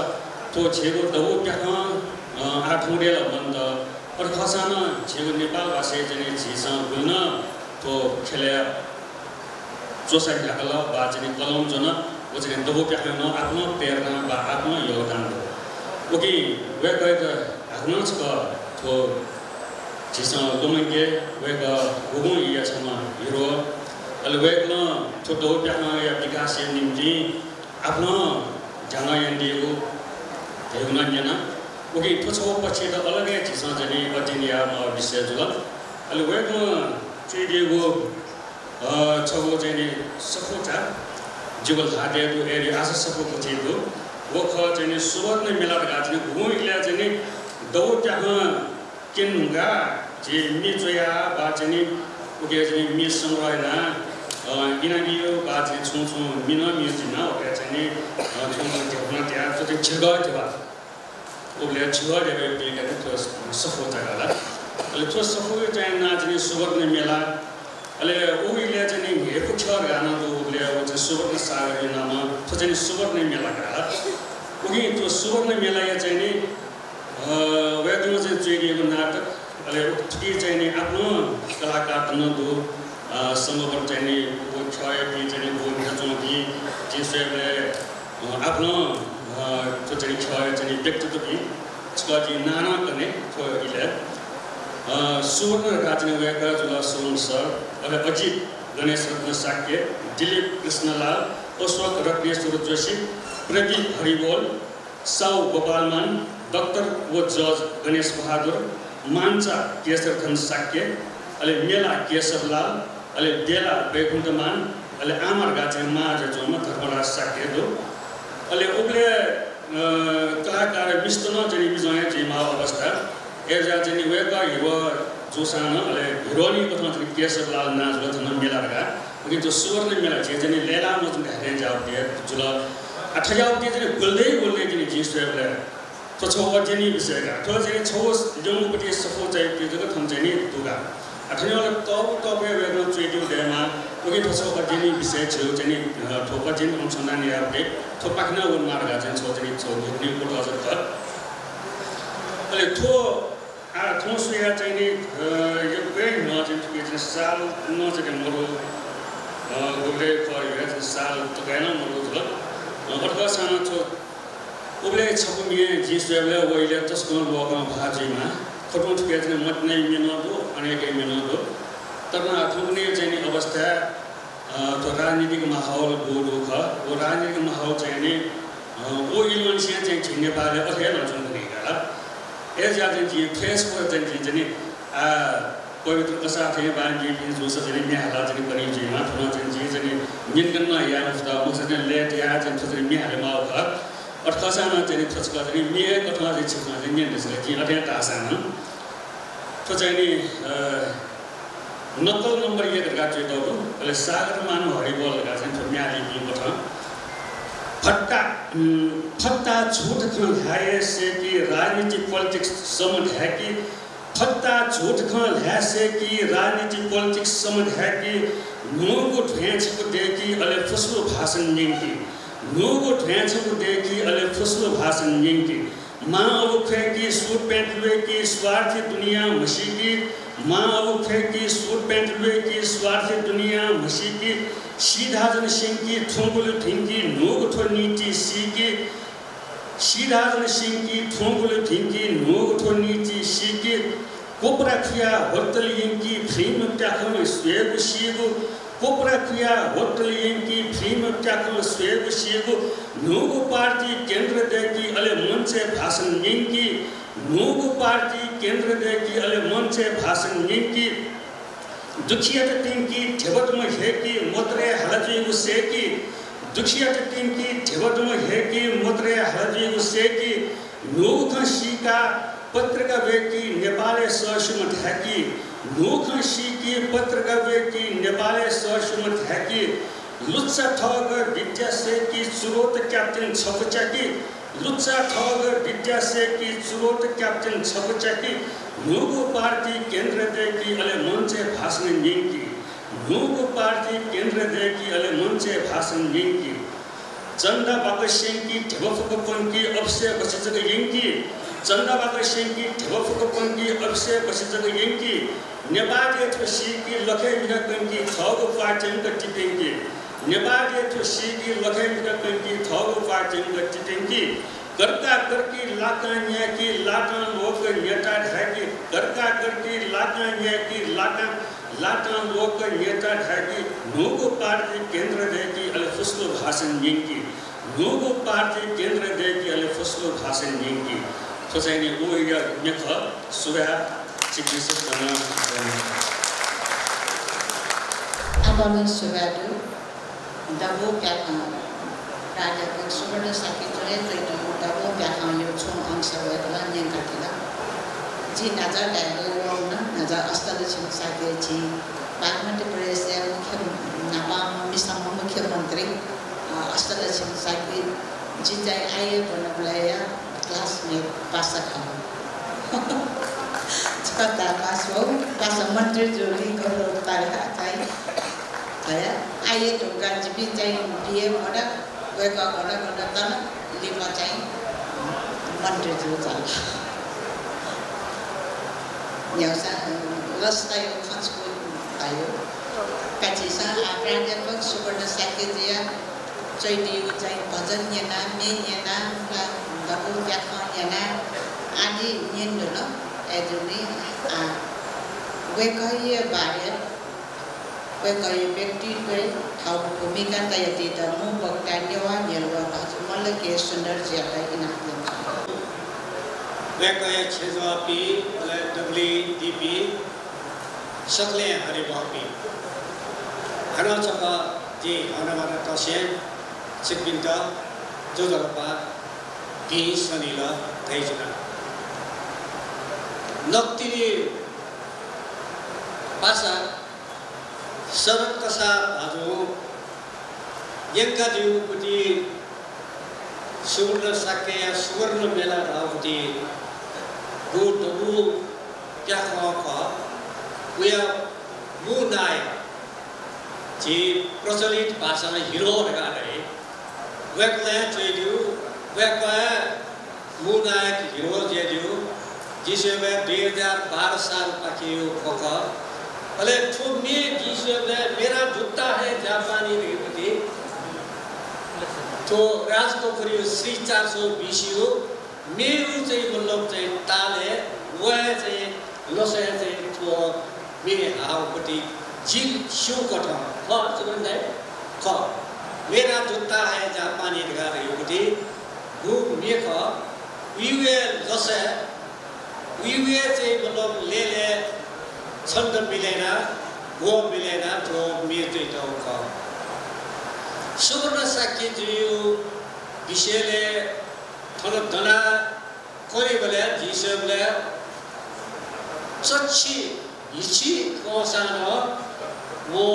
तो छेगो दबो प्याहा आठौँडेल बन्द और खसाना छेगो नेपाल भाषा जने झिस बुल्न तो खेले जोसा ढाकल बा जने कलम जन ओ जने दबो प्याहा न आफ्नो प्रेरणा बा आफ्नो योगदान दो ओके वे गए त आफ्नो छ तो झिस लोमंगे वे ग गुगु या छमा हिरो अलवेगन तो दबो प्याहा या विकास निम्ति आफ्नो ढंगा यन्दिगो हेगुना जना ओके थोछो पछि त अलगै छिस जने अजिनिया म विषय जुल अलि वेगो चेदिगो छगो जने सफोटा जुगल हाते दु एरि आस सफो पछि दु वख जने सुवर्ण मेला गाजने गुइला जने दौ जहाँ किनगा जे मिजया बा जने ओके जने मि संग्रहना इनागियो बाजे छुछु मिना म्युजिना ओके जने छुछु जपना त्या जति छिगा थिबा ओले छिगा देबे बेगने तो सफो जगाला अले तो सफो चाहिँ नाजने सुवर्ण मेला अले ओइले चाहिँ हेको छ गाना दो ओले ओ चाहिँ सुवर्ण सागर नाम तो चाहिँ सुवर्ण मेला गाला ओके तो सुवर्ण मेला या चाहिँ नि वेदमा चाहिँ चेडिएको नाटक अले उठी चाहिँ नि आफ्नो कलाकार न दो संगठन चाहिँ वो छय भी चाहिँ वो नजोगी जिसले आफ्नो तो चाहिँ छय चाहिँ व्यक्तित्व भी छजी नाना गर्ने तो इले सुवर्ण राजने वेका जुल सोम सर अले अजित गणेश रत्न साक्य दिलीप कृष्णलाल अशोक रत्नेश्वर जोशी प्रदीप हरिबोल साउ गोपालमान डाक्टर वो जज गणेश बहादुर मानचा केशरधन साक्य अले मेला केशवलाल अले बेला वैकुण्ठमान अले आमर गाचे महाराज जोमा धर्मराज साक्य दो अले उगले कलाकार मिस्तनो चाहिँ बिजोया जिमा अवस्था एजा चाहिँ वेका हिरो जोसान अले हिरोनी कथा चाहिँ केशवलाल नाच गथन मेलाका कि जो सुवर्ण मेला चाहिँ लेला मजुन हेरे जाव दे जुल 28 दे चाहिँ बोल्दै चाहिँ जिस्टले तो छौ जनी विषयका तो चाहिँ छौ जमुपति सफो चाहिँ त्यो थम चाहिँ नि दुगा अठनेले टप वेगो ट्रेडिङ डेमा ओके छौ जनी विषय छ चाहिँ ठोक चाहिँ अनुसन्धान याबे थोपाकन वन मार्गा चाहिँ छौ चाहिँ छौ नि कोटो अझ त अले थो आ थो सुया चाहिँ नि यो बेग न चाहिँ के साल न चाहिँ मरो गोले फर यो चाहिँ साल त गएन मरो छ अर्को सानो छ उबले छपुमिए जिसले वइले तस्को लोगमा भाजीमा फोटो खिच्ने मत नै मिनदो अनेकै मिनदो तरना थुग्ने चाहिँ अवस्था तो राजनीतिक माहौल गोडो ख वो राजनीतिक माहौल चाहिँ नि ओ इलवनसिया चाहिँ नेपालले अथेन जुनका एजा चाहिँ फेसबुक चाहिँ आ पवित्र कसा थे बांजी भी जो सजने में हालात नहीं करी जीमा थोड़ा चाहिँ चाहिँ मिनगन्ना या उस्ता मुझे लेट या चाहिँ थोड़ी में हाले माव ख और कसाना चाहिँ थोचका चाहिँ मिए कथा चाहिँ छिक्ना चाहिँ मिन त्यसले कि अथे तासान तो चाहिँ नक्कल नंबर 1 का चाहिँ दौडु अहिले सागर मानु हरिबोल का चाहिँ थो म्याली भी कथा फट्टा झूठ खन है से कि राजनीतिक पॉलिटिक्स समझ है कि फट्टा झूठ खन है से कि राजनीतिक पॉलिटिक्स समझ है कि नोगो ढेंच को देखी अले फसलो भाषण निंकी नोगो ढेंच को देखी अले फसलो भाषण निंकी मां अब फेंकी सूट पैंट लुए की स्वार्थी दुनिया मसी की मां अब फेंकी सूट पैंट लुए की स्वार्थी दुनिया मसी की सीधा जन सिंह की ठोंगुल ठिंकी नोग ठो नीति सी की सीधा जन सिंह की ठोंगुल ठिंकी नोग ठो नीति सी की कोपरा खिया होटल यंकी फ्रीम ट्याकल स्वेग सीगो कोपरा खिया होटल यंकी फ्रीम ट्याकल स्वेग सीगो नोगो पार्टी केंद्र देखी अले मंचे भाषण यंकी नोगो पार्टी केंद्र देखी अले मंचे भाषण यंकी दुखिया टिंकी ठेवट में है कि मोत्रे हलजी उसे की दुखिया टिंकी ठेवट में है कि मोत्रे हलजी उसे की नोग शिका पत्रका व्यक्ति नेपाले सहसुमत है कि नोग शिकी पत्रका व्यक्ति नेपाले सहसुमत है कि लुच्चा ठग विद्या से की स्रोत कैप्टन छपचाकी लुच्चा ठग विद्या से की स्रोत कैप्टन छपचाकी नोगो पार्टी केंद्र देखी अले मंचे भाषण निंकी नोगो पार्टी केंद्र देखी अले मंचे भाषण निंकी चंदा बाबा शेंकी ठेवफुकपंकी अवश्य बसिजग यंकी चंदा बाबा शेंकी ठेवफुकपंकी अवश्य बसिजग यंकी नेपाली ठोसीकी लखे मिगकंकी थगो पार्टींग टिपिंकी नेपाली ठोसीकी लखे मिगकंकी थगो पार्टींग टिपिंकी करका करकी लाकान्या की लाटा लोक नेता ढाकी करका करकी लाकान्या की लाटा लोक नेता ढाकी नोगो पार्टी केंद्र देखी अले फसलो भाषण निंकी नोगो पार्टी केंद्र देखी अले फसलो भाषण निंकी तो चाहिँ ओ या नेख सुबा चिकित्सक बना आबन सुबादु दबो क्या राजा को सुवर्ण साकी जोड़े तो दबो क्या यो छों अंश वेला नेंगा थिला जी नजर डायलो न नजर अस्तल छिन साके जी पार्लियामेंट प्रेसिडेंट मुख्य नापाम मिसम मुख्यमंत्री अस्तल छिन साके जी चाहिँ आए बन बुलाया क्लास में पास खा छता पास हो पास मंत्री जोड़ी करो तारा चाहिँ आया आए तो गाजी भी चाहिँ बिए बड़ा वेका बड़ा तन लिमा चाहिँ मंत्री जो चल यासा रास्ता यो खसको आयो काचिसा प्राध्यापक सुवर्ण साकेजिया चैती चाहिँ भजन याना मेन याना दबु व्याख्यान याना आदि निन्दो न एजुनी वेकय बारे वेकय व्यक्ति पे थाउ भूमिका तयति त मु बक्ता नेवा नेलवा भाजु मल्ल के सुन्दर ज्यादा इनाम वेकय छेजवापी अले डबली डीपी सकले हरि बापी हना चका जी हना तसे चिकबिन्ता जोजलपा 비선이라 대주나 넉티니 पासा शरद कसा भाजु यंका दिउपति सुवर्ण साके या सुवर्ण मेला रावती गो दबु क्या खा उया मुनाय जी प्रचलित भाषा में हीरो लगा रहे वेकले चेदिउ वेकले मुनाय हीरो जेदिउ जिसे वे 2012 साल पाकियो कोका अले तो मैं जिसे मेरा जूता है जापानी रेपति तो राजकोपरी श्री 420 मेरू चाहिँ मतलब चाहिँ ताले वह चाहिँ लसे चाहिँ तो मेरे हाउपति जिल शू कटा हाँ चुन दे का मेरा जूता है जापानी रेपति वो मैं का वीवे लसे वीवे चाहिँ मतलब ले छंद मिलेना वो मिलेना तो मिलते तो का सुवर्ण साक्य जियो विषयले थोड़ा धना कोई बोले जिसे बोले सच्ची इच्छी कौन वो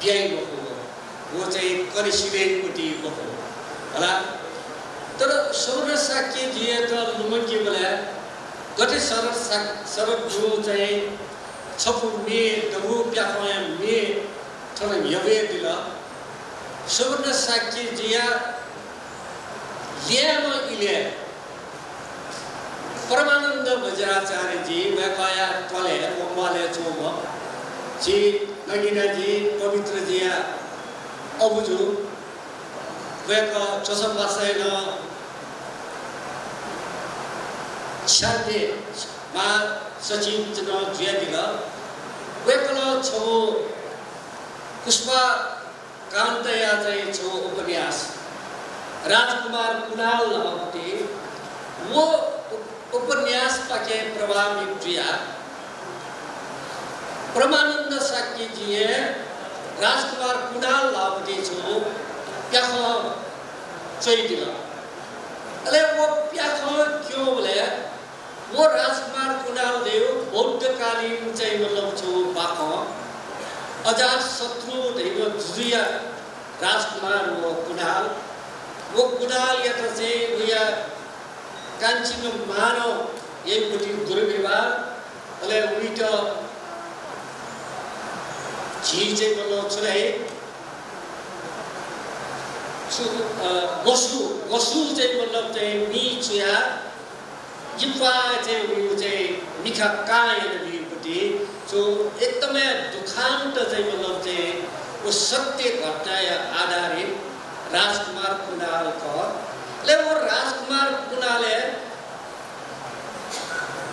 प्याई वो चाहिए करी सिले कुटी वो अला तो सुवर्ण साक्य जिये तो लुमन की बोले गति सरद जो चाहिए छपु में दबु प्याखोया में थोड़ा यवे दिला सुवर्ण साक्य जिया लियानो इले परमानंद वज्राचार्य जी वकाया तले ओमाले चोम जी नगिना जी पवित्र जिया अबुजु वका चसम वासैन शांति मां सचिव जना जिया दिला वेकला छो पुष्पा कांतया चाहिँ छो उपन्यास राजकुमार कुणाल लाउटे वो उपन्यास पाके प्रभावित जिया परमानंद साक्य जी राजकुमार कुणाल लाउटे छो प्याखो चाहिँ दिला अरे वो प्याखो क्यों बोले वो राजकुमार कुणाल देव बौद्धकालीन चाहिँ मतलब छो बाको अजात शत्रु देव जुया राजकुमार वो कुणाल या तो चाहिँ उया कांचीन मानो ये पुटी दुर्व्यवहार अले उइटो जी चाहिँ मतलब छुले गसु चाहिँ मतलब चाहिँ मी छुया जिप्पा चाहिँ उयो चाहिँ मिखा कायन लिएपट्टि जो एकदमै दुखान्त चाहिँ मतलब चाहिँ वो सत्य घटना आधारित राजकुमार कुणाल को ले वो राजकुमार कुणाले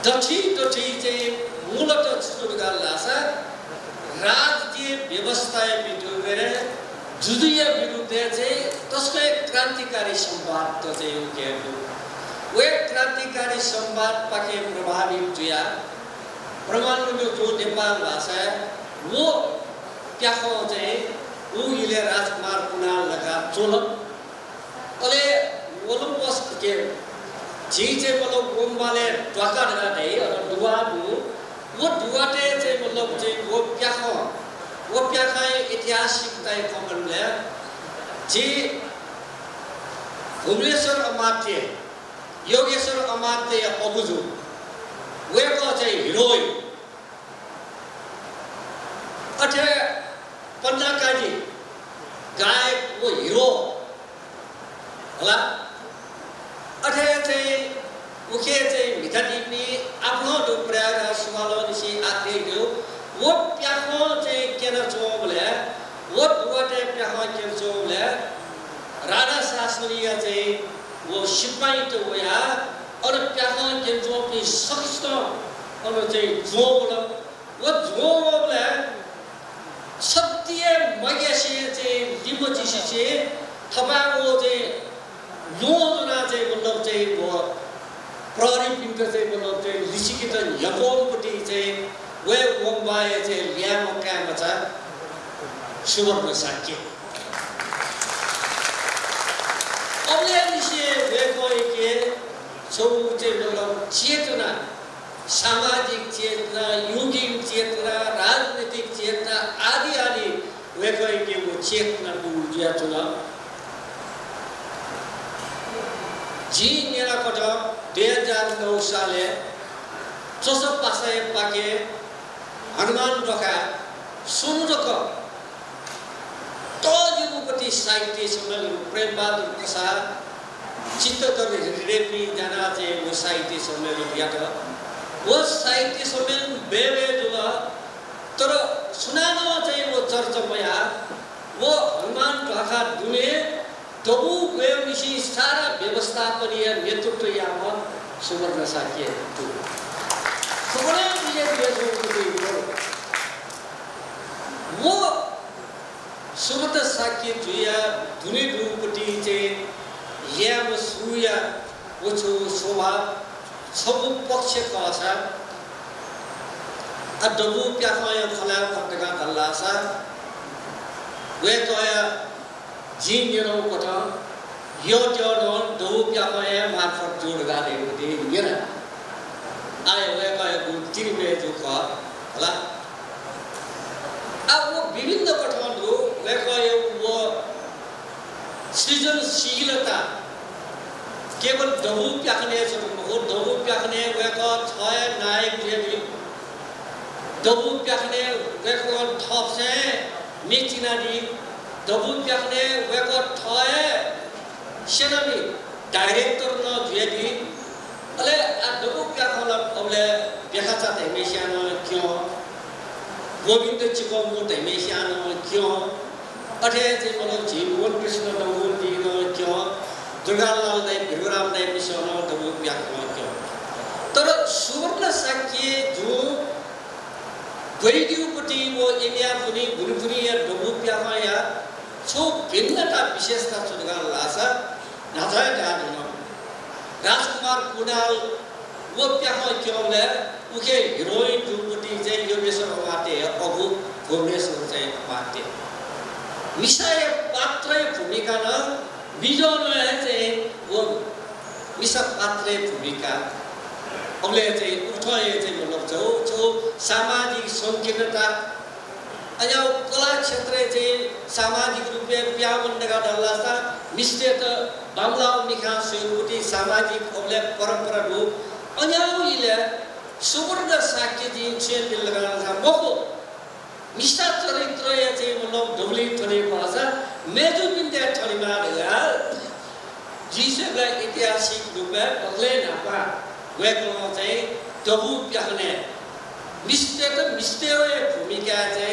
दठी चाहिँ मूलतः सुरुगा लासा राज्य व्यवस्था बिटुरे जुदिया विरुद्ध चाहिँ तस्मै क्रान्तिकारी संवाद त चाहिँ हो के वे क्रांतिकारी संवाद पाके प्रभावित जुया प्रमाण में जो नेपाल भाषा है वो क्या कहते हैं वो इले राजकुमार कुणाल लगा चोलक अले वो लोग बस के चीज़ें मतलब गोंबाले द्वाका लगा दे और दुआ वो दुआते से मतलब जे वो क्या खाए ऐतिहासिक ताई कॉमन ले जी भुवनेश्वर अमात्य योगेश्वर अमात्य अबुजु वे को चाहिँ हिरोइन अठे पन्नाकाजी गायक वो हिरो होला अठे चाहिँ उखे चाहिँ भिथादिनी आफ्नो डुप्राएर सुवालो निसी आते दियो वो प्याखो चाहिँ केन चोबले वो दुवाटे प्याखो केन चोबले राणा शासनीय चाहिँ वो सिपाही तो होया और प्याखो केन चोबी सख्त और चाहिँ जोबल वो जोबले सत्य मगेसे चाहिँ लिमोजिसी चाहिँ थपाको चाहिँ लोजना चाहिँ मतलब चाहिँ वो प्रहरी पिन्ट चाहिँ मतलब चाहिँ लिसिकित यकोपट्टि चाहिँ वे वम्बाए चाहिँ ल्यामो काम छ सुवर्ण साक्य अबले निसी राज्य वेकोई के चौचे मतलब चेतना सामाजिक चेतना युगिक चेतना राजनीतिक चेतना आदि आदि वेकोई के वो चेतना बुझिया चुना जी मेरा कटा 2009 साले चौसठ पासे पाके हनुमान रखा सुन रखो तो जीवपति साहित्य सम्मेलन प्रेम बहादुर प्रसाद चित्तोड़ रेपी जाना चाहिए वो साहित्य सम्मेलन या तो वो साहित्य सम्मेलन बेबे जुला तो सुनाना चाहिए वो चर्चा में वो हनुमान रखा दुनिया तबु वे मिशी सारा व्यवस्थापनीय नेतृत्व यामा सुवर्ण साक्य तो सुवर्ण ये वो सुवर्ण साक्य जुया दुनिया रूपटी जे याम सुया वो जो स्वभाव सब पक्ष का आशा अदबु क्या खाया खला पटका दल्लासा वे तो या जीन ये लोग पता यो जो लोग दो क्या खाया मार्फत जोड़ गाने होते ये ना आए वे का एक तीन में जो का हला अब वो विभिन्न कथन लो वे का ये वो सृजनशीलता केवल दो क्या खाने से वो दो क्या खाने वे का छाया नायक जेबी दो क्या खाने वे का थॉप से मिचिना दी दबु प्याखने वे को थाए शेनामी डायरेक्टर न जेदी अले दबु प्याखला अबले प्याखा चाहते मेशियानो क्यों गोविंद चिको मोटे मेशियानो क्यों अठे जे मतलब जीवन कृष्ण नमोल दी न क्यों दुर्गालाल ने बिरगराम ने मिशनो दबु प्याखला क्यों तर सुवर्ण साक्य जो वैद्युपति वो इंडिया पुनी बुलबुनी या दबु प्याखा या सो भिन्नता विशेषता सुनगा लासा नाजाय डानो राजकुमार कुणाल वो क्या हो क्यों ले उके हीरोइन दुपटी जे योगेश्वर माते अबु भुवनेश्वर जे माते निशाय पात्र भूमिका न बिजोन है जे वो निशा पात्र भूमिका अबले जे उठोय जे मतलब जो सामाजिक संकीर्णता अजा कला क्षेत्र जे सामाजिक रूपे प्यावन लगा दल्लासा निश्चित बांग्ला मिखा सुरुटी सामाजिक अबले परंपरा रूप अजा इले सुवर्ण साक्य जी छेन लगा था मको निष्ठा चरित्र या जे मतलब डबली थने भाषा मेजु बिंदे थने मारेगा जिसे का ऐतिहासिक रूप में अगले नापा वे को जे दबु प्याखने मिस्टेक भूमिका जे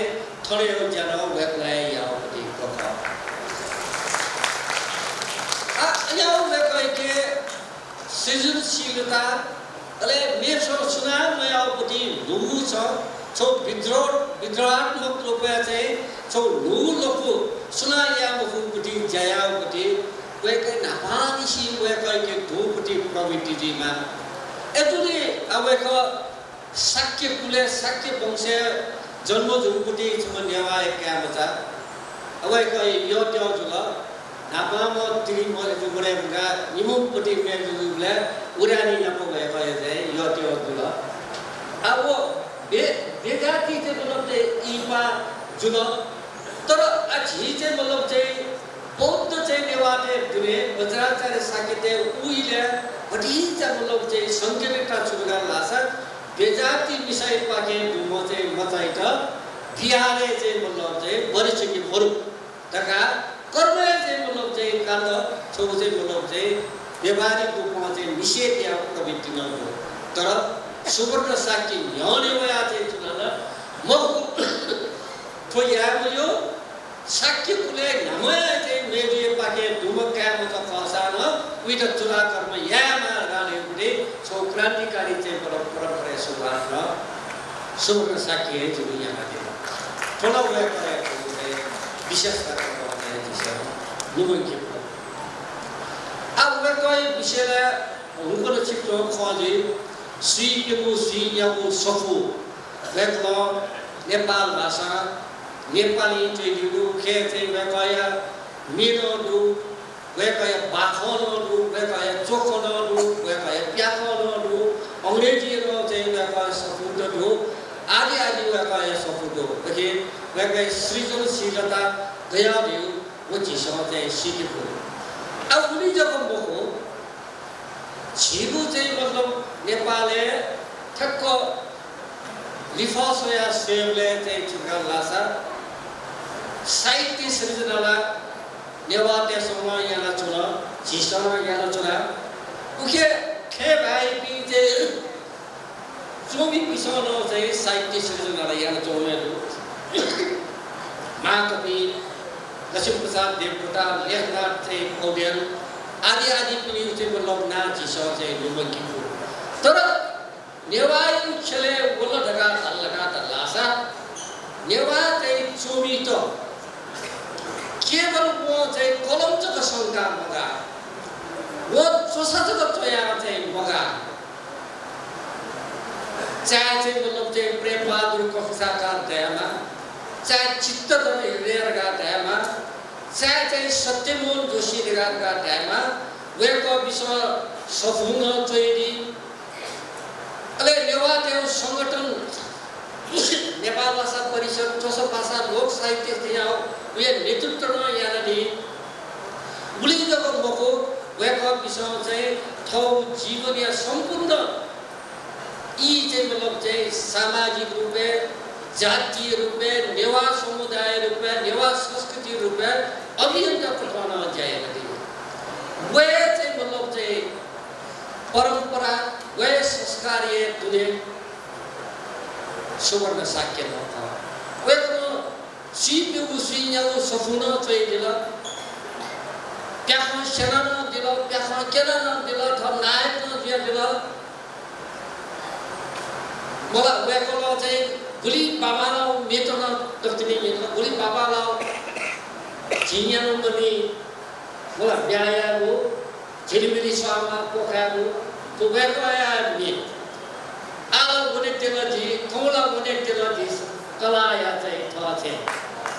थोड़े हो जाना वेकलाय याव पति कोका याव वेकलाय के सृजनशीलता अले मेसो सुना मैं याव पति लुगु छो विद्रोहात्मक रूपे से छो लुगु लोगु सुना याव पति जयाव पति वेके नापानिशी वेकलाय के दो पति प्रवृत्ति जी मा एतुले अवेको साक्य कुले साक्य वंशे जन्म जुपुटी चमन यावा क्या बता अवे कोई यो त्यो जुला नापाम तिरी मले जुबरे बगा निमुपटी में जुबले उरानी नापो गए गए जे यो त्यो जुला अब वो बेजाती से मतलब जे ईपा जुला तर अजी जे मतलब जे बौद्ध जे नेवाते दुने वज्राचार्य साक्यते उइले बडी जे मतलब जे संकेलिका छुगा लासा बेजाती विषय पाके दुमो चाहिँ मचाइ त बिहारे चाहिँ मतलब चाहिँ परिचय भरु तका कर्म चाहिँ मतलब चाहिँ काण्ड छौ चाहिँ मतलब चाहिँ व्यवहारिक रूपमा चाहिँ निषेध या प्रवृत्ति न हो तर सुवर्ण साक्य न्याउने वया चाहिँ चुनाला म तो यार यो साक्य कुले नमया चाहिँ मेजे पाके दुमका म त फसान उइ त चुला कर्म यामा गाने उडे छौ क्रान्तिकारी चाहिँ परम्परा सुभाष र सुवर्ण साक्य जुन यहाँ दियो थोड़ा वे करे विशेषता करते हैं जिसे निमंत्रित अब वे कोई विषय उनको तो चित्रों खाली स्वीयाबु सफु वे तो नेपाल भाषा नेपाली चाहिँ जुलु खेल चाहिँ वे कोई मेरो दु 왜 그야 바코노로 왜 그야 조코노로 왜 그야 피아코노로 अंग्रेजी로 제 왜가 서포도도 아디 왜가 서포도 그게 왜가 सृजनशीलता दयालु वो चीज़ों से सीखो अब उन्हीं जगह मोको जीवु से मतलब नेपाले ठक्को लिफास या सेवले से चुका लासा साहित्य सृजनाला नेवाते समय याना चुना चीज़ों याना चुना उके खे भाई पीछे जो भी पिछों से साहित्य सृजनाला याना चुने माँ कभी लक्ष्मी प्रसाद देवकोटा लेखनाथ थे पौडेल आदि पुलिस थे मतलब ना चीज़ों से लोगों की को तो नेवाई चले बोलो लगा तलासा नेवाई थे चोमी तो केवल वो थे कलम चक संगा मगा वो सोसा चक तो यार थे मगा चाहे थे मतलब थे प्रेम बहादुर को फिसाकार थे ना चाहे चित्तर हिरेर का टाइम चाहे सत्यमोहन जोशी का टाइम वे को विश्व सफुंग चोरी अले नेवाते संगठन नेपाल भाषा परिषद चौसा भाषा लोक साहित्य दिया वे नेतृत्व में यार दी बुली जगह मको वे को विश्व से थौ जीवन या संपूर्ण ई जे मतलब जे सामाजिक रूप में जातीय रूप में नेवा समुदाय रूप में नेवा संस्कृति रूप में अभियंता प्रधान जाएगा वे से मतलब से परंपरा वे संस्कार ये दुनिया सुवर्ण साक्य न था वे तो सीप उसीन्या वो सफुना चाहिए दिला क्या कौन शरण दिला क्या कौन केला न दिला था नायक न दिला बोला वे को चाहिए गुली बाबा लाओ मेतना दर्जनी में गुली बाबा लाओ जीनिया नंबरी बोला ब्याया वो जिरमिली स्वामा को क्या वो तो वे को आया में आला बोले तेरा जी कौला बोले तेरा जी कला आया थे थोड़ा थे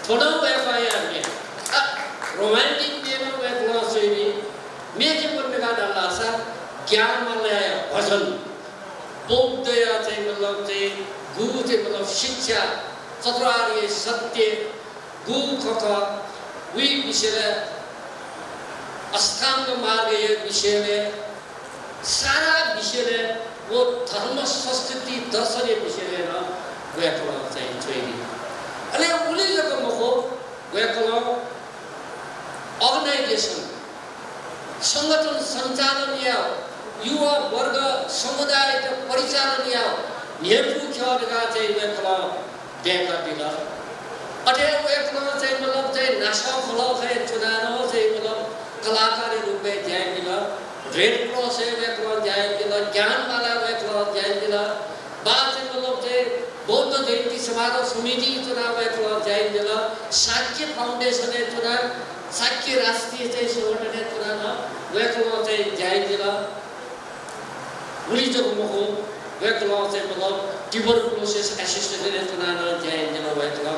थोड़ा वे को आया में रोमांटिक देना वे को सोई में के बोलने का डाला सा ज्ञान मालया भजन बौद्ध या थे मतलब थे गुरु थे मतलब शिक्षा चतुरार्य सत्य गुरु खका वी विषय अष्टांग मार्ग ये विषय सारा विषय वो धर्म संस्कृति दर्शन विषय ना वे कला चाहिए चाहिए अले उन्हीं जगह मको वे कला ऑर्गेनाइजेशन संगठन संचालन या युवा वर्ग समुदाय के परिचालन या नेतृत्व क्या लगा चाहिए वे कला देखा दिला अरे वे कला चाहिए मतलब चाहिए नाशा खला चाहिए चुनाव चाहिए मतलब कलाकारी रूप में जाए दिला रेड क्रॉस है वे कला जाए दिला ज्ञान वाला वे कला जाए दिला बाद से मतलब चाहिए बौद्ध जयंती समारोह समिति चुनाव वे कला जाए दिला साक्य फाउंडेशन है चुनाव साक्य राष्ट्रीय चाहिए संगठन है चुनाव वे कला चाहिए जाए दिला उन्हीं जगह मको वे कला से मतलब ट्यूबरकुलोसिस एसोसिएशन है चुनाव जाए दिला वे कला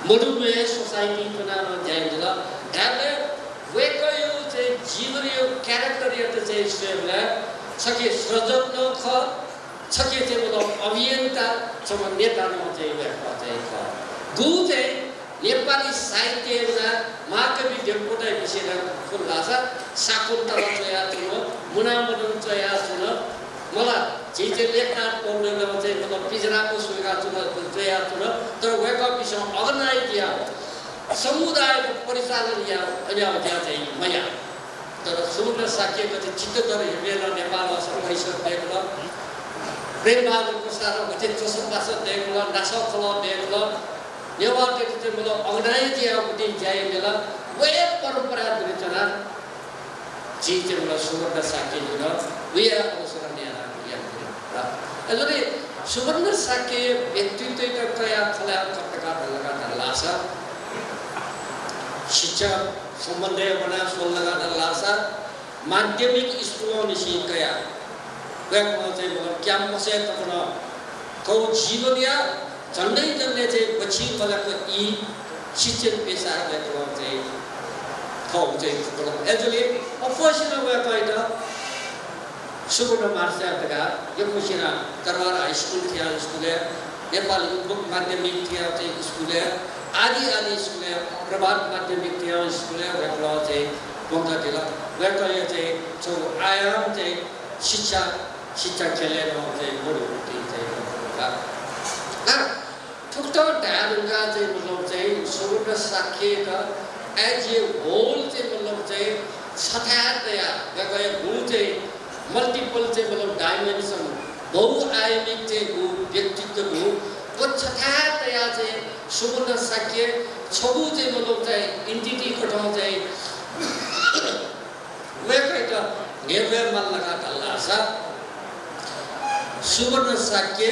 मधुमेह सोसाइटी चुनाव जाए दिला ऐसे वे कयो से जीवन यो कैरेक्टर ये तो से स्टेबल सके सृजन न ख सके से मतलब अभियंता समान नेता न चाहिए वे चाहिए ख गुते नेपाली साहित्य ना महाकवि देवकोटा विषय को लासा शाकुन्तला चया तुनो मुनामदन चया तुनो मला चीज़ लेखनाथ पौडेल चाहिँ मतलब पिजराको सुगा तुनो चया तुनो तर वे का विषय ऑर्गेनाइज किया समुदाय को परिचालन या अन्य क्या चाहिए मया तर सुमन साक्य को चित्तदर हिमेला नेपाल भाषा परिषद देखला प्रेम बहादुर को सारा बच्चे चौसठ भाषा देखला नासा खला देखला नेवार के मतलब ऑर्गेनाइज किया बुद्धि जाए मिला वे परंपरा दुनिया चीज़ मतलब सुमन साक्य जो वे अनुसरण या अजूनही सुवर्ण साक्य व्यक्तित्व का या खला का लगा लासा शिक्षा संबंध बना सोल लगा लासा माध्यमिक स्कूलों निशी कया वे कौन से मतलब क्या मसे तपना कौ जीवन या जन्ने से बच्ची मतलब को ई शिक्षण पेशा वे कौन से ठाउँ चाहिँ एजुली अपोसिना गएको सुबुर्ण मार्सियाका यो कुसिना तरवार हाई स्कुल थियो स्कुल नेपाली उद्योग माध्यमिक थियो चाहिँ स्कुल आदि स्कुल प्रभात माध्यमिक थियो स्कुल वेक्लो चाहिँ बङ्गलादेश वेक्लो चाहिँ जो आयाम चाहिँ शिक्षा खेलेर चाहिँ बढी चाहिँ थुक्टो ढालुका चाहिँ मतलब चाहिँ सुबुर्ण साखिएका एज ए होल चाहिँ मतलब चाहिँ छथातया गए भू चाहिँ मल्टिपल चाहिँ मतलब डाइमेन्सन बहुआयामिक चाहिँ भू व्यक्तित्व भू वो छथातया चाहिँ सुबुर्ण साख्य छबु चाहिँ मतलब चाहिँ इन्टिटी कटाउँ चाहिँ वेकैटा नेवे मन लगा तल्लासा सुवर्ण साख्य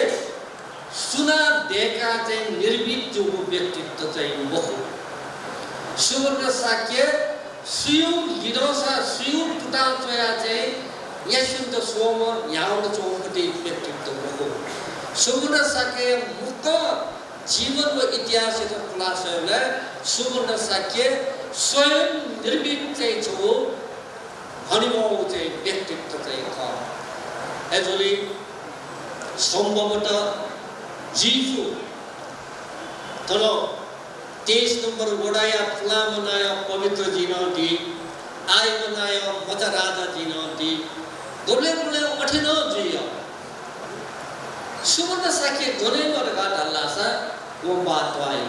सुना देखा चाहिँ निर्भीक जो व्यक्तित्व चाहिँ बहु सुवर्ण साख्य सुयु लिडोसा सुयु टुटा चोया चाहिँ यशुन्त सोम याउड चौपटी व्यक्तित्व बहु सुवर्ण साख्य मुक्त जीवन व इतिहास को खुलासाले सुवर्ण साख्य स्वयं निर्भीक चाहिँ छो हनिमो चाहिँ व्यक्तित्व चाहिँ छ एजुली सम्भवतः जीवु तर 23 नंबर वडाया फुला मनाया पवित्र जीनोटी आय मनाया मजा राजा जीनोटी दोले दोले 18 जिया सुवर्ण साख्य गने म लगा अल्लासा वो बात वाई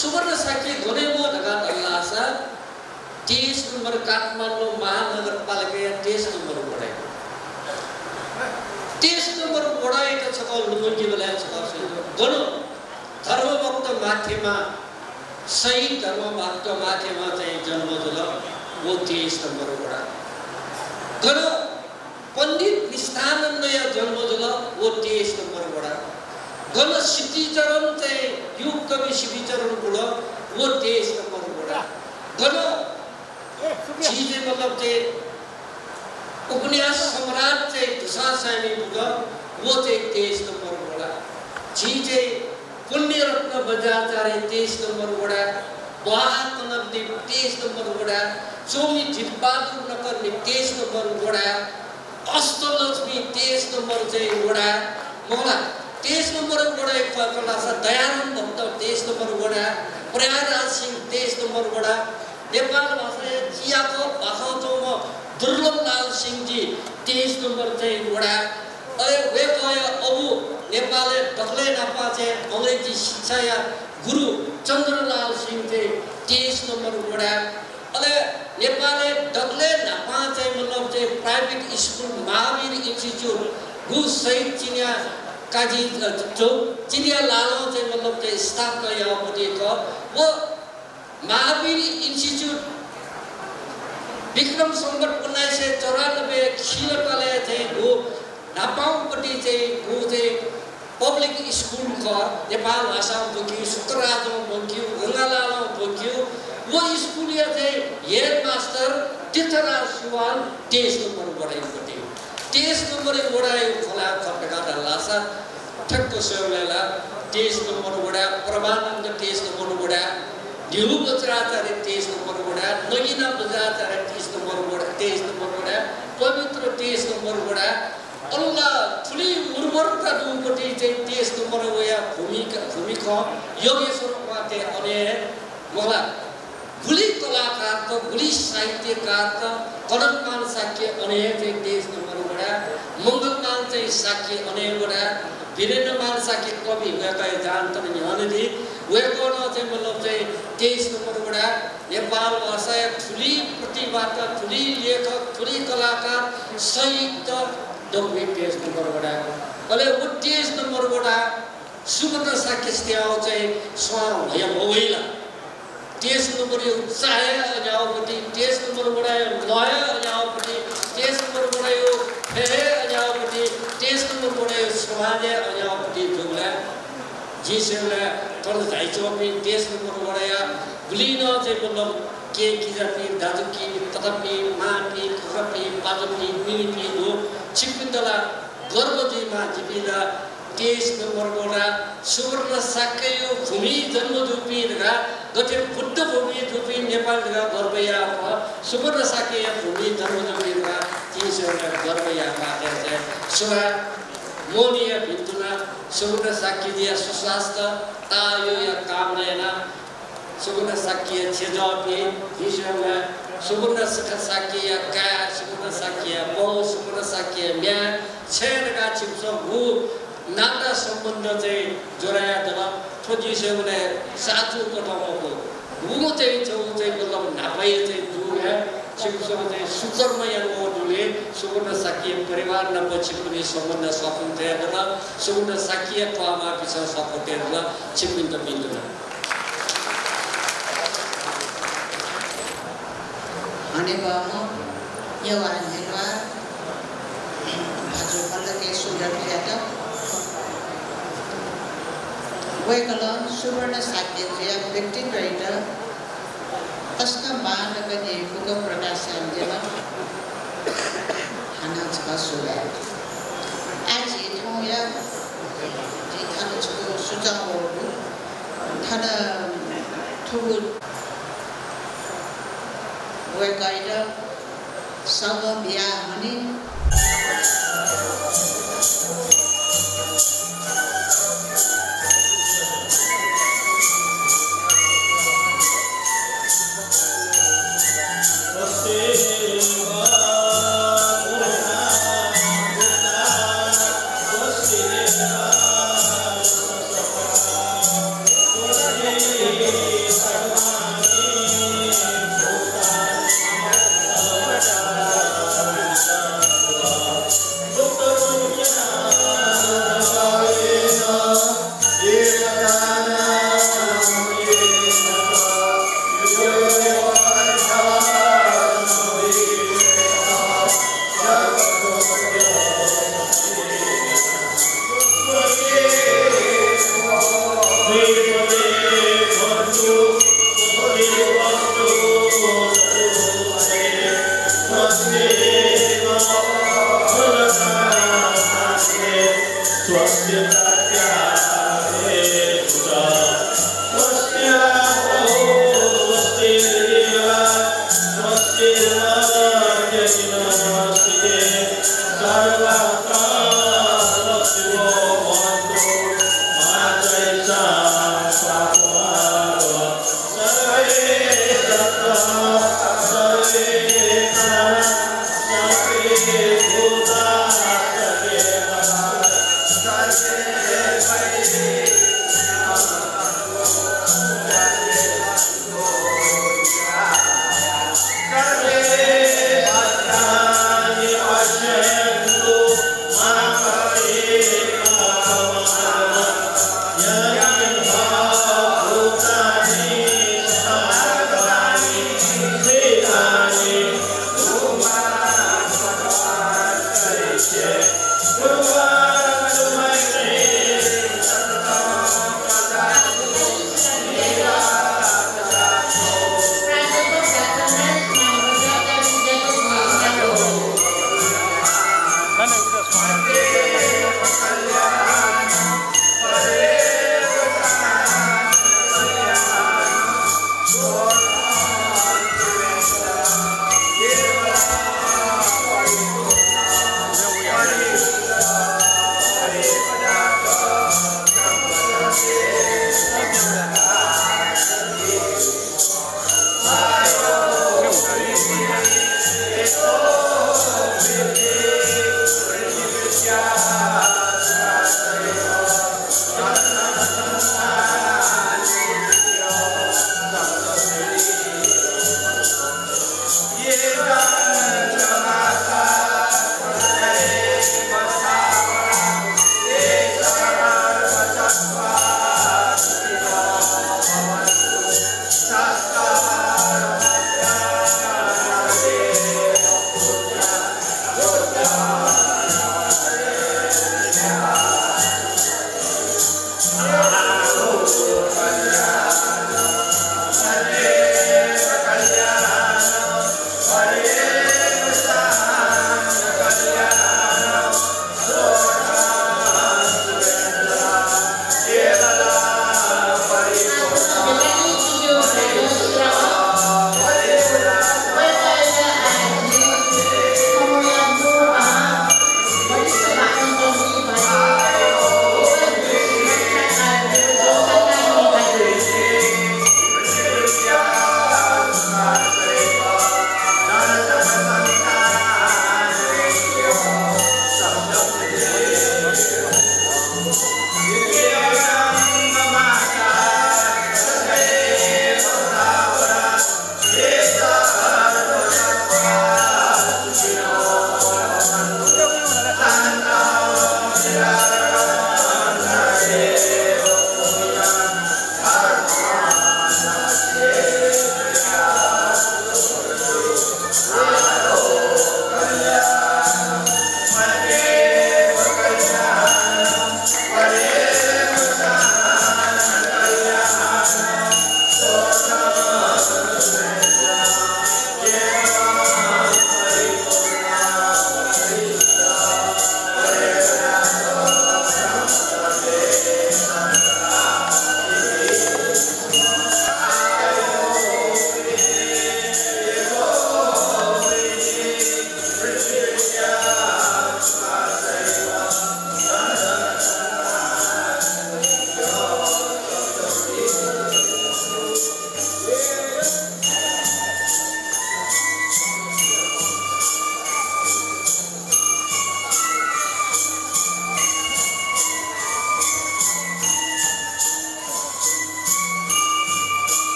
सुवर्ण साख्य गने म लगा अल्लासा 23 नंबर काठमाडौँ महानगरपालिका 23 नंबर वडा 23 नंबर वडा त छकल लुमजी बेला छकल गनो धर्मभक्त माथेमा सही धर्मभक्त माथेमा चाहिँ जन्म जुल वो 23 नंबर वडा गनो पंडित निष्ठानन्दय जन्म जुल वो 23 नंबर वडा गनो सिद्धिचरण चाहिँ युग कवि सिद्धिचरण गुण वो 23 नंबर वडा गनो चीजें मतलब चाहिँ उपन्यास सम्राट चाहिँ दुशासनी बुगा वो चाहिँ 23 नंबर वडा चीजें पुण्य रत्न बजाचार्य 23 नंबर वडा महाकनकदेव 23 नंबर वडा चोमी जितबहादुर नगर 23 नंबर वडा अष्टलक्ष्मी 23 नंबर चाहिँ वडा मोला 23 नंबर वडा एक कलासा दयानन्द भक्त 23 नंबर वडा प्रयागराज सिंह 23 नंबर वडा नेपाल भाषा जियाको भाषामा दुर्लभ लाल सिंह जी 23 नंबर चाहिँ वडा अरे वे गए अबु नेपालले डक्ले नापा चाहिँ अंग्रेजी शिक्षा या गुरु चन्द्रलाल सिंह चाहिँ 23 नंबर वडा अरे नेपालले डक्ले नापा चाहिँ मतलब चाहिँ प्राइवेट स्कुल महावीर इन्स्टिट्युट गु सहित चिनिया काजी जो चिनिया लालो चाहिँ मतलब चाहिँ स्थापना यापति को वो महावीर इन्स्टिट्युट विक्रम संवत 1994 खिलकाले चाहिँ गो नापाउपट्टि चाहिँ गो चाहिँ पब्लिक स्कुल का नेपाल भाषा बोक्यो शुक्रराजमा बोक्यो गंगालालमा बोक्यो वो स्कुल या चाहिँ हेड मास्टर तीर्थराज सुवाल 23 नंबर वडाइपट्टि 23 नंबर वडाइ खोला खटका लासा ठक्क सेवलेला 23 नंबर वडा प्रभानन्द 23 नंबर वडा ढिलु बज्राचार्य 23 नंबर वडा नगिना बज्राचार्य 23 नंबर वडा पवित्र 23 नंबर वडा अल्लाह ठुली उर्वरता दुपट्टि चाहिँ 23 नंबर वया भूमिका योगेश्वर उपाध्याय अने मला भुली कलाकार त भुली साहित्यकार त कनकमान साक्य अने चाहिँ 23 नंबर वडा मंगलमान चाहिँ साक्य अने वडा वीरेन्द्रमान साक्य कवि गएका जानतर यहाँनिर वेको चाहिँ मतलब चाहिँ 23 नंबर वडा नेपाल भाषा ठुली प्रतिभाका ठुली लेखक ठुली कलाकार साहित्य डोक्रे 23 नंबर वडा अले 23 नंबर वडा सुगन्ध साक्य स्त्याउ चाहिँ स्वाम भया भवैला 23 नंबर यो चाहे अजाउपति 23 नंबर वडा लय अजाउपति 23 नंबर वडा यो फेरे अजाउपति 23 नंबर वडा यो समाज अजाउपति जुगला जी सेवला तर जाइचोपि 23 नंबर वडा या गुलिनो चाहिँ मतलब के किजापि दाजुकी तथापि मापि खपि पाजपि मिलिपि हो छिपिन्दला गर्भजीमा जिपिदा 23 नम्बरबाट सुवर्ण साक्य भूमि जन्मरूपी गठे बुद्ध भूमि रूपी नेपाल गर्वया सुवर्ण साक्य भूमि जन्मरूपी 300 गर्वया पाते सुवा मोनिया भिन्तुना सुवर्ण साक्य सुस्वास्थ्य तायो या कामना सुवर्ण साक्य छेजपी दिशमा सुवर्ण साक्य का सुवर्ण साक्य मौ सुवर्ण साक्य म्या छेडका चिप्सो भू नाता सम्बन्ध चाहिँ जोराया दला ठोजिसेउने साथु कटमको भूमो चाहिँ मतलब नापाइ चाहिँ दुया चिप्सो चाहिँ सुकर्मय मोडुले सुवर्ण साक्य परिवार नपछि पनि सम्बन्ध सकिन्छ दला सुवर्ण साक्य पामा पिसा सपोर्टेर ल चिपिन्द बिन्दुना अनि बामो यो आइनवा हजुर पल्लके सुन्दर ल्याटा वेकलन सुवर्ण साक्य व्यक्ति रहेछ तस्का मानक नेकुको प्रकाशन जेमा हानाचका सुवे आज ठाउँया जिथानचको सुचाउहरू थाना ठुल वेकाइदा सब बिया हनी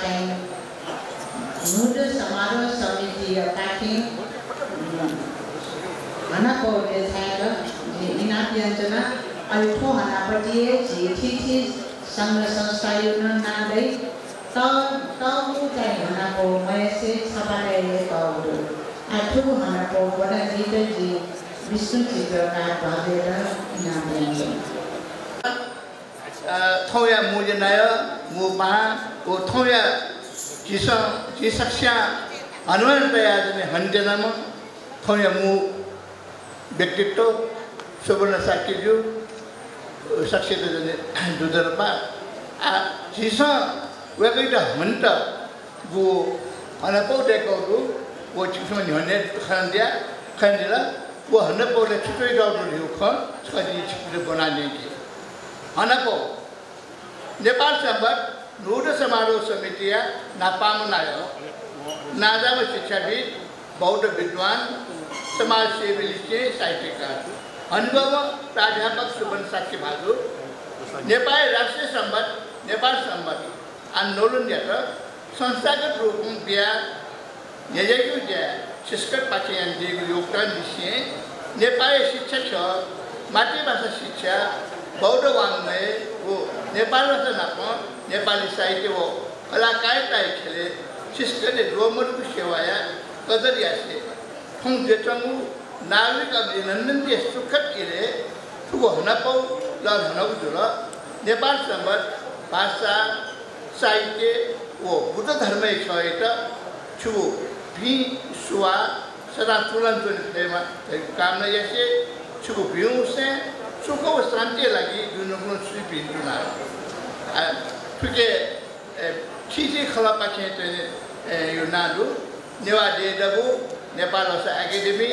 चाहिँ नुडो समारोह समिति काठी हनाकोले थाएर इनाप्याञ्जना अल्ठो हनापट्टि झिठी संघ संस्था युनियन नादै ताऊ चाहिँ हनाको मयसे सभाले ताऊ आठो हनाको बडा जितजी विष्णु चित्रका भागेर इनाप्याञ्जना थौया मुजनाय मुपा ओ थौया जिसक्ष्या हनुमान प्रयाजने हन्जनम थौया मु व्यक्तित्व सुवर्ण साक्यजु सक्सेत जने दुदरपा आ जिस वेगैट हन्त गु अनपौ देकोरु वो चिसमनि हने खन्दिला वो हनपौले छुटै गाउरु लिउख छजि छिटो बनाने के हनपौ नेपाल संबत नुडो समारोह समिति नापामनाय नाजाम शिक्षाविद बौद्ध विद्वान समाजसेवी साहित्यकार अनुभव प्राध्यापक सुबन साक्य बहादुर नेपाल राष्ट्रिय संबत नेपाल संबत आंदोलन संस्थागत रूप में बिया यजयु जय शिष्कर पाचयन दिएको योगदान विषय नेपाली शिक्षा छ मातृभाषा शिक्षा बौद्ध वाङ्मय हो नेपाल भाषा नाप्न नेपाली साहित्य हो कलाकारिता खेले शिष्कले रोमनको सेवाया कदरिया से ठुङ जेचंगु नागरिक अभिनन्दन के सुखद किले ठुगो हनपौ ल हनगु जुल नेपाल संबत भाषा साहित्य वो बुद्ध धर्म छयत छु भी सुवा सदा तुलन जुन प्रेमा काम न यसे छु भ्यू से सुख व शांति लगी दुनुको सुपि दुना ठुके छिछि खला पाखे त यो नादु नेवा देदबु नेपाल भाषा एकाडेमी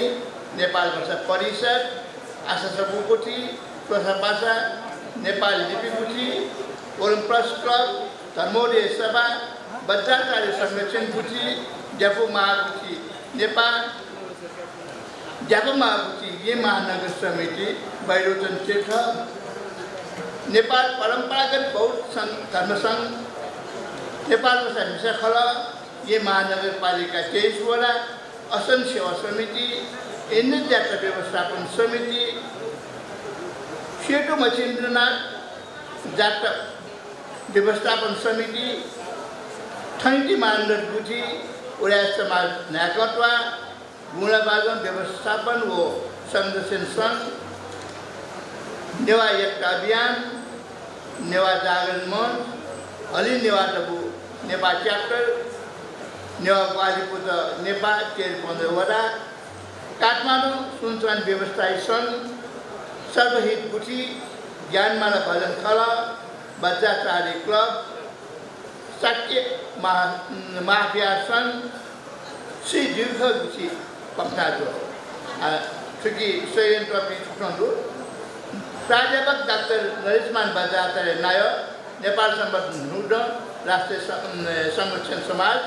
नेपाल भाषा परिषद आशा सभापति भाषा नेपाल लिपिपुथी ओलम्पिक क्लब धर्मोदय सभा बच्चाचार्य संरक्षण पुथी जापु महापुथी नेपाल जापु महापुथी ये महानगर समिति बैरोचन तीर्थ नेपाल परंपरागत बौद्ध धर्म संघ नेपाल भाषा मिसाखला ये महानगर पालिका 23 वडा असन सेवा समिति इंद्र जात्रा व्यवस्थापन समिति सेतु मचिन्द्रनाथ जात्रा व्यवस्थापन समिति ठंडी मानदंड गुठी उड़ाय समाज नायकत्व गुणाबाजन व्यवस्थापन वो संरक्षण संघ नेवा एकता अभियान नेवा जागरण मंच अलि नेवा डबु नेपाल च्याप्टर नेवा ग्वालीपुर नेपाल 15 वडा काठमाडौँ सुनचान व्यवसायी संघ सर्वहित गुठी ज्ञानमाला भजन कला बच्चाचार्य क्लब साक्य माफिया संघ श्री दीर्घ गुठी पक्नाजो चूँकि संयंत्र छुट्याउँदो प्राध्यापक डाक्टर नरेशमान बजाचार्य नायक नेपाल संबत नुड राष्ट्रिय संरक्षण समाज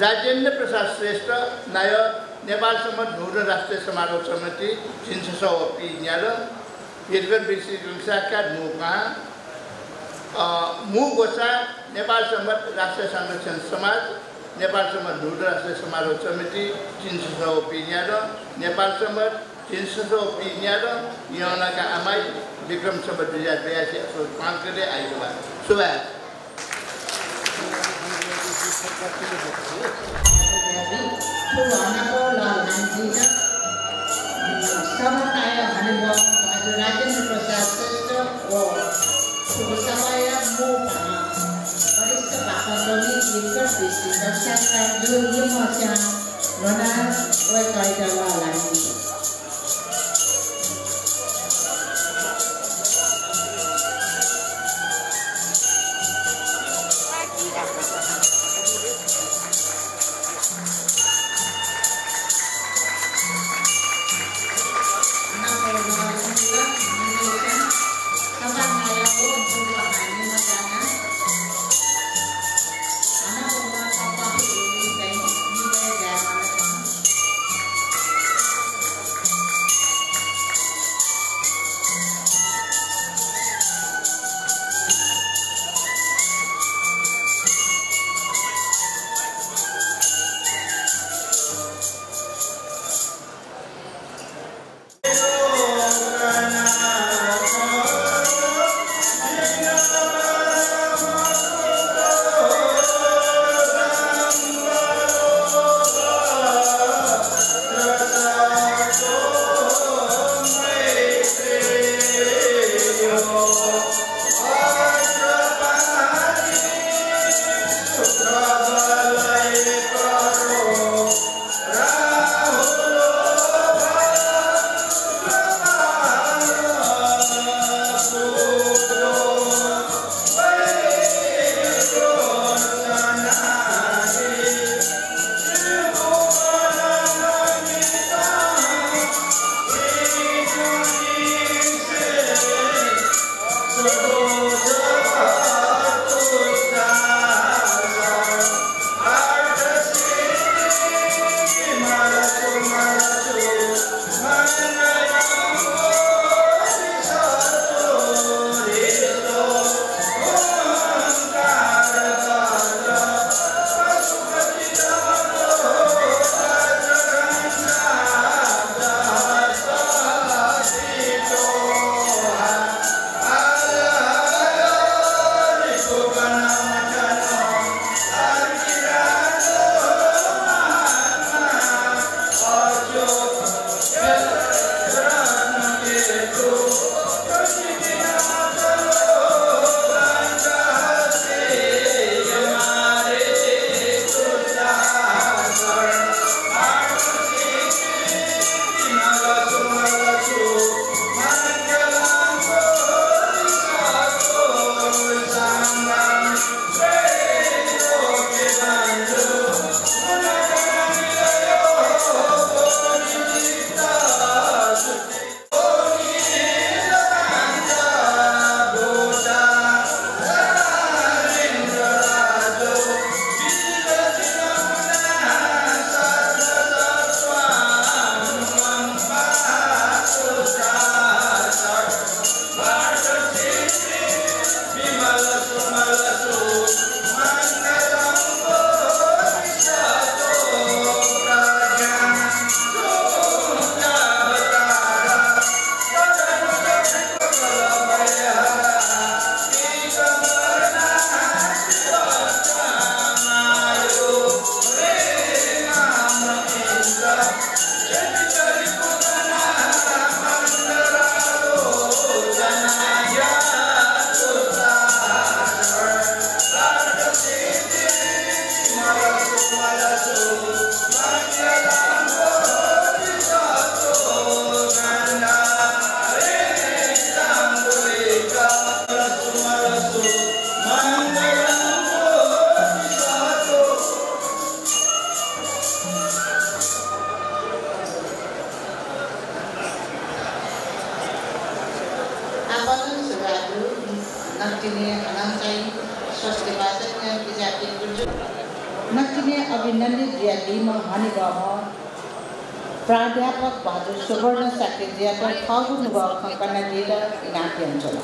राजेन्द्र प्रसाद श्रेष्ठ नायक नेपाल संबत नुड राष्ट्रिय समारोह समिति 300 पिन्यार यदगर विषय साक्षात मुका मु गोसा नेपाल संबत राष्ट्रिय संरक्षण समाज नेपाल संबत नुड राष्ट्रिय समारोह समिति 300 पिन्यार नेपाल संबत 300 पिन्यार यौनाका आमाई विक्रम संबत 2082 असोज 5 गते आइतबार सुबह राजेन्द्र प्रसाद श्रेष्ठ व समय वरिष्ठ भाषाकवि लेखक विषय साक्षात्कार जो ये मचा रना वे कविता वाला bahasanya bisa dikunjung. Nakini अभिनंदित ज्यादी महानी गामा प्राध्यापक बहादुर सुवर्ण साकेजिया का थागु नुवा खंकना दिला इनाकी अंचल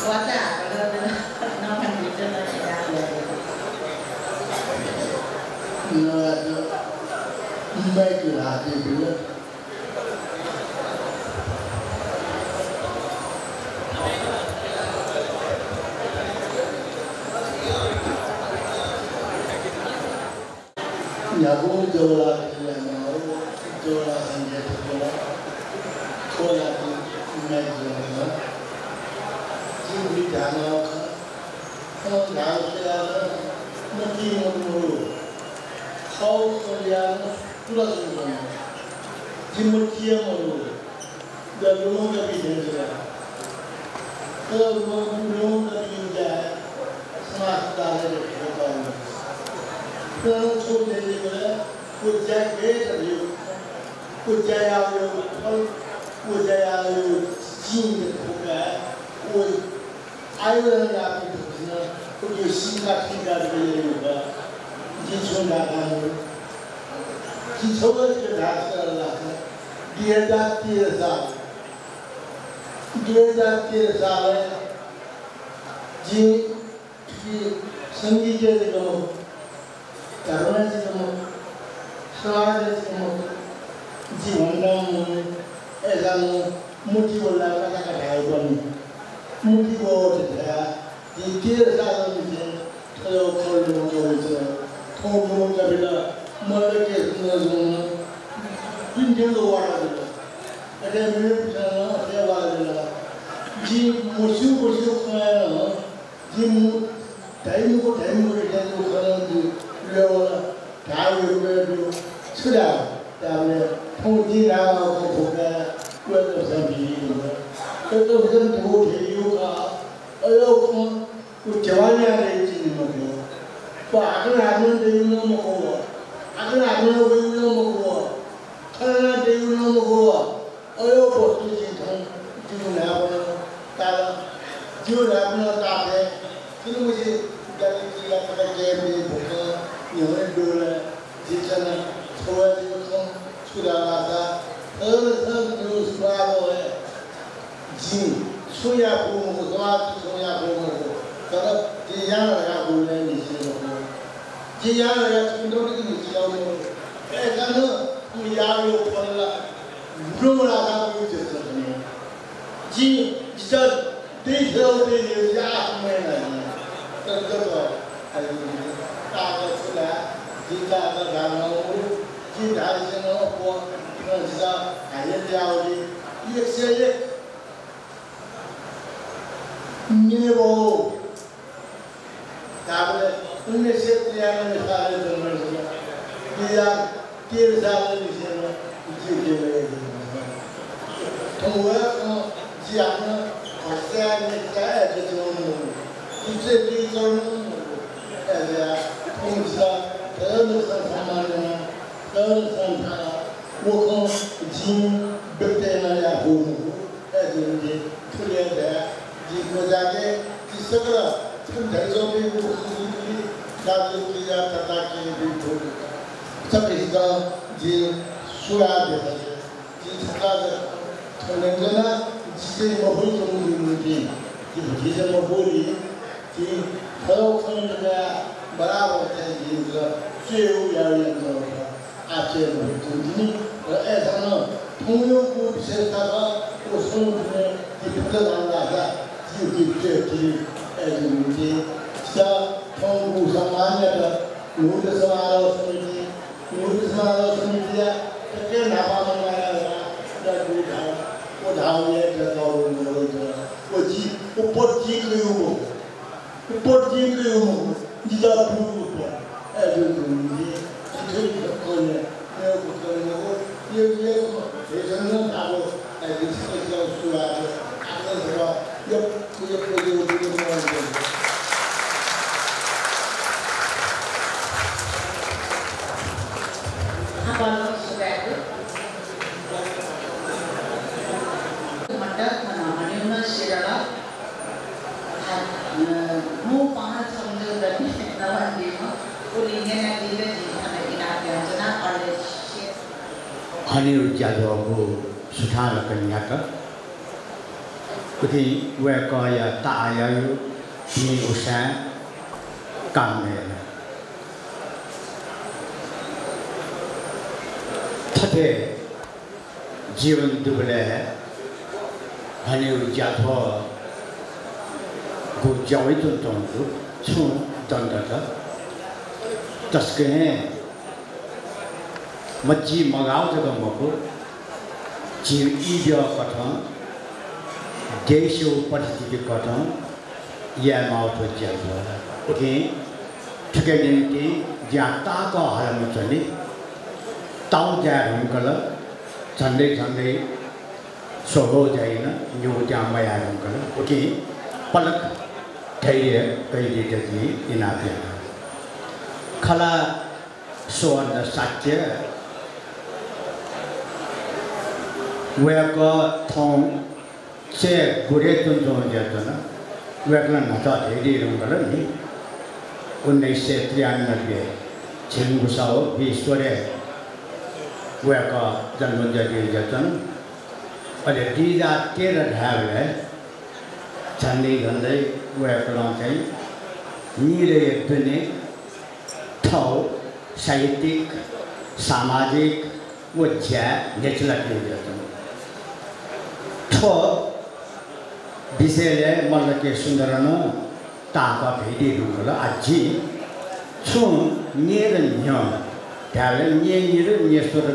वाचा नामन बिटना इनाकी मैं किया है बिल्कुल यागो जोला जोला संजय जोला कोला की मैं जोला जीवी जाना का नाम से आना मती मोरू खाओ सोलियाना पूरा सुनना जिम्मतिया मोरू दलों का भी देना तो लोगों का भी जाए समाज डाले होता है तो छोटे लिए कुछ जगह चलिए कुछ जगह कुछ जगह जीन होगा वो आयुर्वेद का भी ना कुछ सीखा सीखा भी होगा जिसको लाना हो जिसको के ढांच कर लाना 2013 साल जी संगीत के लोग करुणा जी को स्वाद जी को जीवन दाम ऐसा मुट्ठी बोला का ढाई बनी मुट्ठी को उठा ये 13 साल में तो खोल लो जो थोड़ा का बिना मर के सुन दिन दिन को वाला बिना अरे मेरे पिछला अरे वाला बिना जी मुझे खाया जी टाइम को लेकर जो खाना लोग ढाई रुपए जो छुड़ा ताकि पूंजी ना हो भूखा कोई तो सभी तो फिर दो ठेलियों का अयो कुछ जवानी आ रही चीज़ में तो अगर आदमी देवना मकोआ अगर आदमी देवना मकोआ खाना देवना मकोआ अयो बहुत चीज़ हम जो ना बना ताला जो ना बना ताकि फिर मुझे जाने की लगता है कि मेरे भूखा यहाँ डोला जितना थोड़ा जो कम छुड़ा लाता हर जो स्वाद है जी सोया पूमो स्वाद सोया पूमो तब जियान लगा बोलने नीचे लोगों जियान लगा सुंदर की नीचे लोगों ऐसा न यार लोग पढ़ला ब्रूम लगा कोई चीज़ नहीं जी जिधर देख रहे या में नहीं तब ताकत चला जीता का गाना हो जी ढाई से न हो जिसा आयत जाओगी एक से एक निभो ताकत उन्हें से त्याग में सारे जन्म से किया 13 साल में से न जी के लिए तो वो जी आपने हस्ते में क्या है जो दूसरे भी करो ऐसा उनका संभालना संभाला वो कौन जीन बिकते ना या हो ऐसे मुझे खुले है जी को जाके जिस तरह तुम ढंगों में वो दादू की या तता की भी हो सब इसका जी सुरा देता है जी थका तो लेकिन जिसे महूल करूँगी मुझे जिसे महूली कि हर कोई का बराबर है जिनका सेव या इनका आचरण होती है और ऐसा ना पुण्यों को विशेषता का वो सुनने की पुत्र दाना का जीव की ऐसे मुझे सा पुण्य सामान्य का मूल समारोह समिति या कितने नामांकन आया या कोई धाव वो धाव ये जगह वो जी ऊपर जी क्यों ऊपर जी क्यों जिधर पूरा ऐसे मुझे कितने कोने मैं कुछ करने को ये जन्म धाव ऐसे किसी सुरा आगे सुरा ये हनीर जादुको सुठाल कन्याका उति वेकया तायायु नि उषा कामने थथे जीवन दुबले हनीर जादु को जावे तो छु दंडता तस्के मज्जी मगाव जगह मको जीव ईव्य कथन देशो परिस्थिति कथन या माउथो जातो ओके ठके निम्ति ज्याता को हालम चले ताउ जा रंगल झन्डै झन्डै सोहो जाइन न्यू जामया रंगल ओके पलक धैर्य कैले जति इनाते खला स्वर्ण साक्य वेको थों से गुरे तुम जो जाता ना वेकला नाचा धैर्य रंगल नि 1993 छिंगुसाओ विश्वरे वेको जन्म जति जातन अरे दीदा 13 ढाले झन्डै झन्डै वेकला चाहिँ निरे पनि ठाउँ साहित्यिक सामाजिक वज्या नेचलाको जातन ठो विषयले मल्लके सुन्दरन ताका भेडी रुगल आजी छु नेर न्य त्याले नेर नेस्वर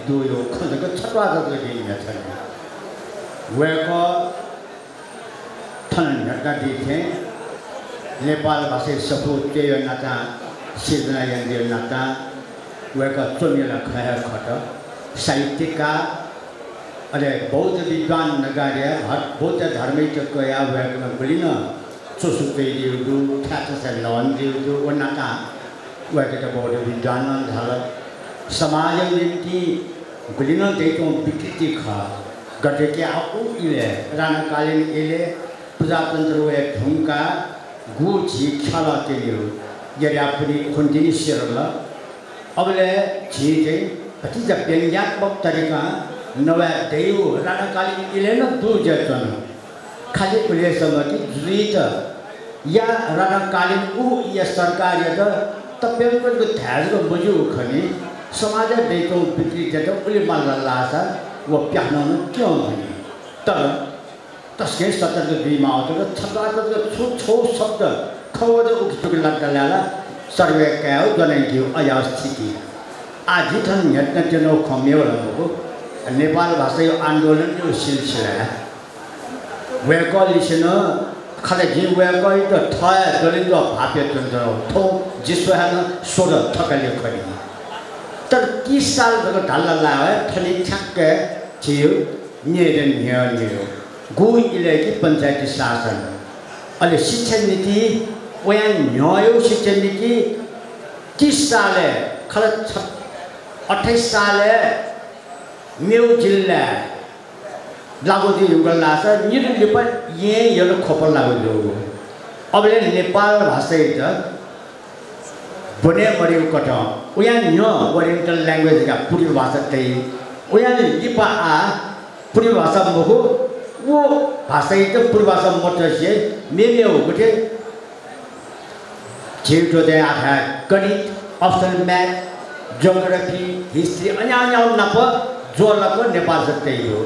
दुयो खजको छटवाजको दिने छ वेको थन नका दिथे नेपाल भाषा सपुत के नाता सिजना यन्दे नाता वेको चोमिला खया खट साहित्यका अरे बौद्ध विद्वान नगार्य बौद्ध धार्मिक कया वेकन गुलिन चोसुकै दिउदु ठाटसा नन दिउदु वनाका वेकट बौद्ध विद्वान धाल समाज निम्ति गुलिन देतो विकृति ख गटेके आउ इले राणाकालीन इले प्रजातन्त्र वे ढुंका गुछि खला केयो यया पनि खुन्दिनी सिरल अबले जी चाहिँ अति व्यङ्ग्यात्मक तरिका नवा देव राणाकालीन इलेन दु जतन खाली पुलिससँग कि जुइत या राणाकालीन उ या सरकार या तपाईको ध्यानको बुझु खनि समाज देतो बिक्री जतो उले माल्ला लासा व प्याहन क्यों भने तर तस्के सतर्क बिमा आउँछ छटाको छु छौ शब्द खवज उक्तुक लाग्दाला सर्वे काउ गनाइयो अवस्थिति आजिथन यत्न जनो खम्यो रको नेपाल भाषा आन्दोलन यो सिलसिला वेको लिसन खाले जि वेको त थया गलिन्छ भाप्य चन्द्र थो जिस्वान सोड थकले खरि तर 30 साल जको ढल्ला लाए थनि ठक्के छिउ नेरन न्यो गु इलेकी पञ्चायती शासन अहिले शिक्षा नीति वयान न्यायो शिक्षा नीति 30 साले खल 28 साले मेउ जिल्ला लागु दिउगल लाछ निरले पनि ये यलो खपर लागु दिउ अबले नेपाल भाषा त बने मरिउ कट वयान न्यो ओरिएन्टल ल्याङ्ग्वेज का पूर्व भाषा तै वयान लिपा आ पूर्व भाषा मगु वो भाषा त पूर्व भाषा मटसे मेमे हो गथे जेटो दे आधा गणित अप्सन म्याथ जियोग्राफी हिस्ट्री अन्य नप जोलको नेपाल जस्तै हो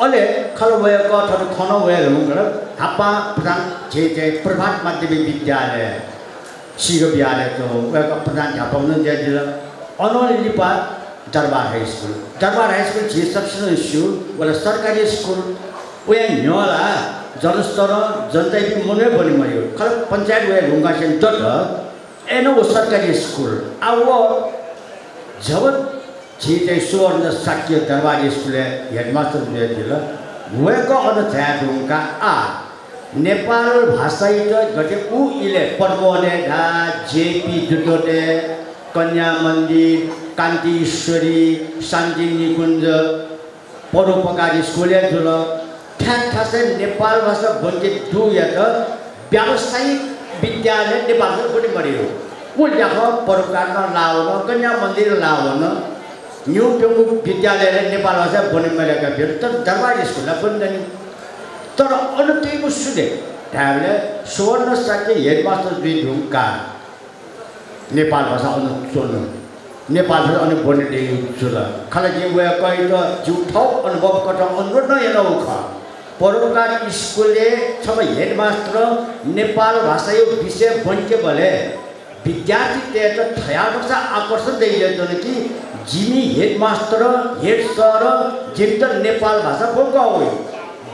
अले खलवयको थर खनो वयल हुँगर हापा प्रधान जे प्रभात माध्यमिक विद्यालय सिग विद्यालय तो वयको प्रधान ढापाउन दिल अनोल लिपा दरबार हाई स्कुल जे सक्सेसनल स्कुल वाला सरकारी स्कुल वे न्योला जनस्तर जनता भी मने बनि मयो खल पंचायत वे ढुंगा सेन्टर एनो सरकारी स्कुल आwo जब जे स्वर्ण शाक्य दरबार स्कुल हेडमास्टर दिल वेको अनुसार ढुंगा आ नेपाल भाषा गटे उ इले पर्वने ढा जेपी जुटोटे कन्या मन्दिर कान्ति ईश्वरी शान्ति निकुञ्ज परोपकारी स्कुल जुल ठ्याक्ठ्याक्कै नेपाल भाषा बोल्ने दु या त व्यावसायिक विद्यालय नेपालको पनि बढ्यो उ लेख परोपकारमा लाउन कन्या मन्दिर लाउन न्यू पेंगु विद्यालय नेपाल भाषा बोल्ने मैले भेट तर दरबार स्कुललाई पनि तर अनुत्यको सुने हामीले स्वर्ण साक्य हेडमास्टर दुई ढुङ्गा नेपाल भाषा अनु चोल्नु नेपाल भाषा अनि बोल्ने देऊ चुला खाली जे वे कहि त जुठौ अनुभव कट अनुरोध न हेनौ ख परोपकार स्कुलले सब हेडमास्टर नेपाल भाषा यो विषय बन्के भले विद्यार्थी त्यहाँ त थया वर्ष आकर्षण देखिन्छ कि जिमी हेडमास्टर हेड सर जिम त नेपाल भाषा बोल्का हो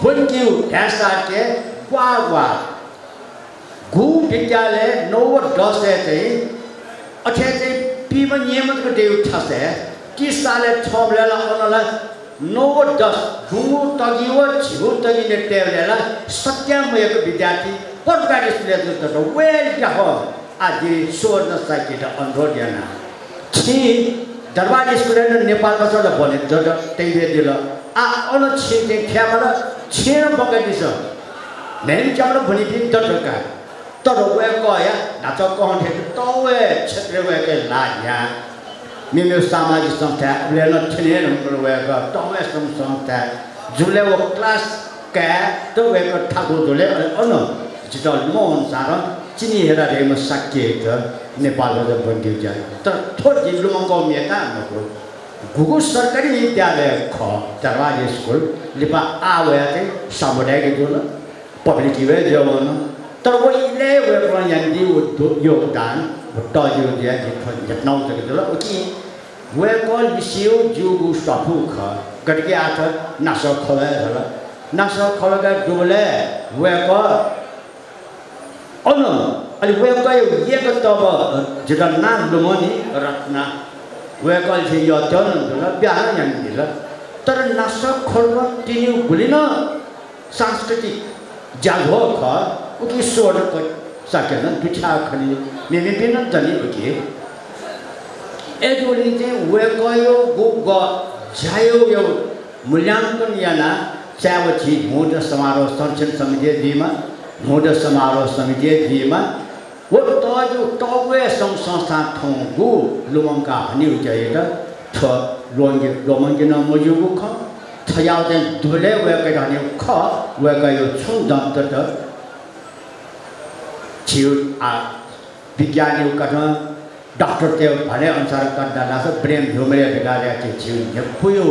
बोल्क्यौ ढ्यासा के क्वा क्वा गु विद्यालय 9-10 चाहिँ अठे चाहिँ पीमा नियमित देउ छसे 30 साले छबलेला अनला 9-10 गुंगु तगियो छिगु तगिने टेबलेला सत्यमयको विद्यार्थी परोपकार स्कुलले त वेल जहो आज स्वर्ण साकेट अनुरोध याना छि दरबार स्कुलले नेपाल भाषा बोले ज त्यही दिल आ अन छि चाहिँ ख्यामला छेन बगाइदिस नेम चामला भनि दिन दटका तर वे कया नाच कहन्थे तवे क्षेत्र वे के लाया मिमे सामाजिक संस्था लेन थिने नम्बर वे का तवे संस्था जुले वो क्लास का तो वे का ठाकुर जुले अन जितल मोहन सारन चिनी हेरा रेम साक्य त नेपाल भाषा बन्दिउ जाय तर थोर जिल्लुमको मेका नको गुगु सरकारी विद्यालय ख दरबार स्कुल लिपा आवे चाहिँ सामुदायिक जुल पब्लिक वे जवन तर वो इले वे प्रयान्दी योगदान टजियो दिया जितनाउ तक जुल ओकी वे कल विसियो जुगु सफु ख गटके आठ नास खवे हला नास खवे का जुले वे क अन अलि वे क एक तब जिता नाम लुमनी रत्ना वे कल से यो तन जुल बिहान यान्दी ल तर नास खल्व तिनी गुलिन सांस्कृतिक जागो ख उकी सोड को सकेन दुछा खनि मेमे पिन जनि उकी एजोली चाहिँ वे गयो गु ग जायो यो मूल्यांकन याना चावछि मोड समारोह संचलन समिति दिमा मोड समारोह समिति दिमा वो तजु तवे संस्था थोगु लुमंका हनि उजयत थ लोंगे लोमंगे न मोजुगु ख थयाउ चाहिँ दुले वे के हनि ख वे गयो छु दन्त त छिउ आ विज्ञानी कथ डाक्टर ते भने अनुसार गर्दा लास ब्रेन ह्युमरे भेगाले के छिउ यपुयो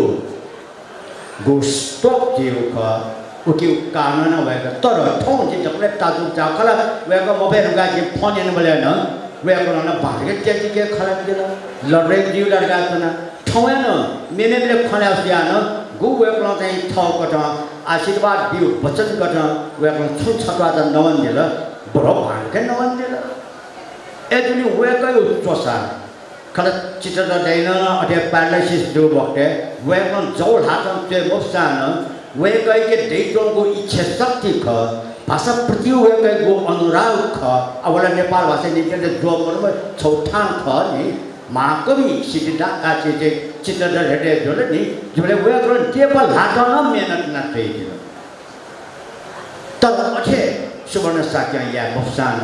गो स्टॉप जिउ ख उकी कानन वेगा तर ठौ जि तपले ताजु चाखला वेगा मोबाइल गा जि फोन न बले न वेगा न भागे के के खला दिल लरे जिउ लगा तना ठौन मेमे बले खला सिया न गु वेगा चाहिँ ठौ कट आशीर्वाद दिउ वचन कट वेगा छु छतवा त नवन दिल बरो भागे नवन दिल एजुनी वेगा यो चोसा खला चित्र दैन अथे पैरालिसिस दु बक्ते वेगा जौल हातन ते मोसान वे कई के देशों को इच्छा शक्ति ख भाषा प्रति वे कई को अनुराग ख अवला नेपाल भाषा निकले जो मर्म छौठान ख नि महाकवि सिद्धा आचे जे चित्र हेडे जोले नि जोले वे ग्रन टेबल हातन मेहनत न थई तब अथे सुवर्ण साक्य या मोसान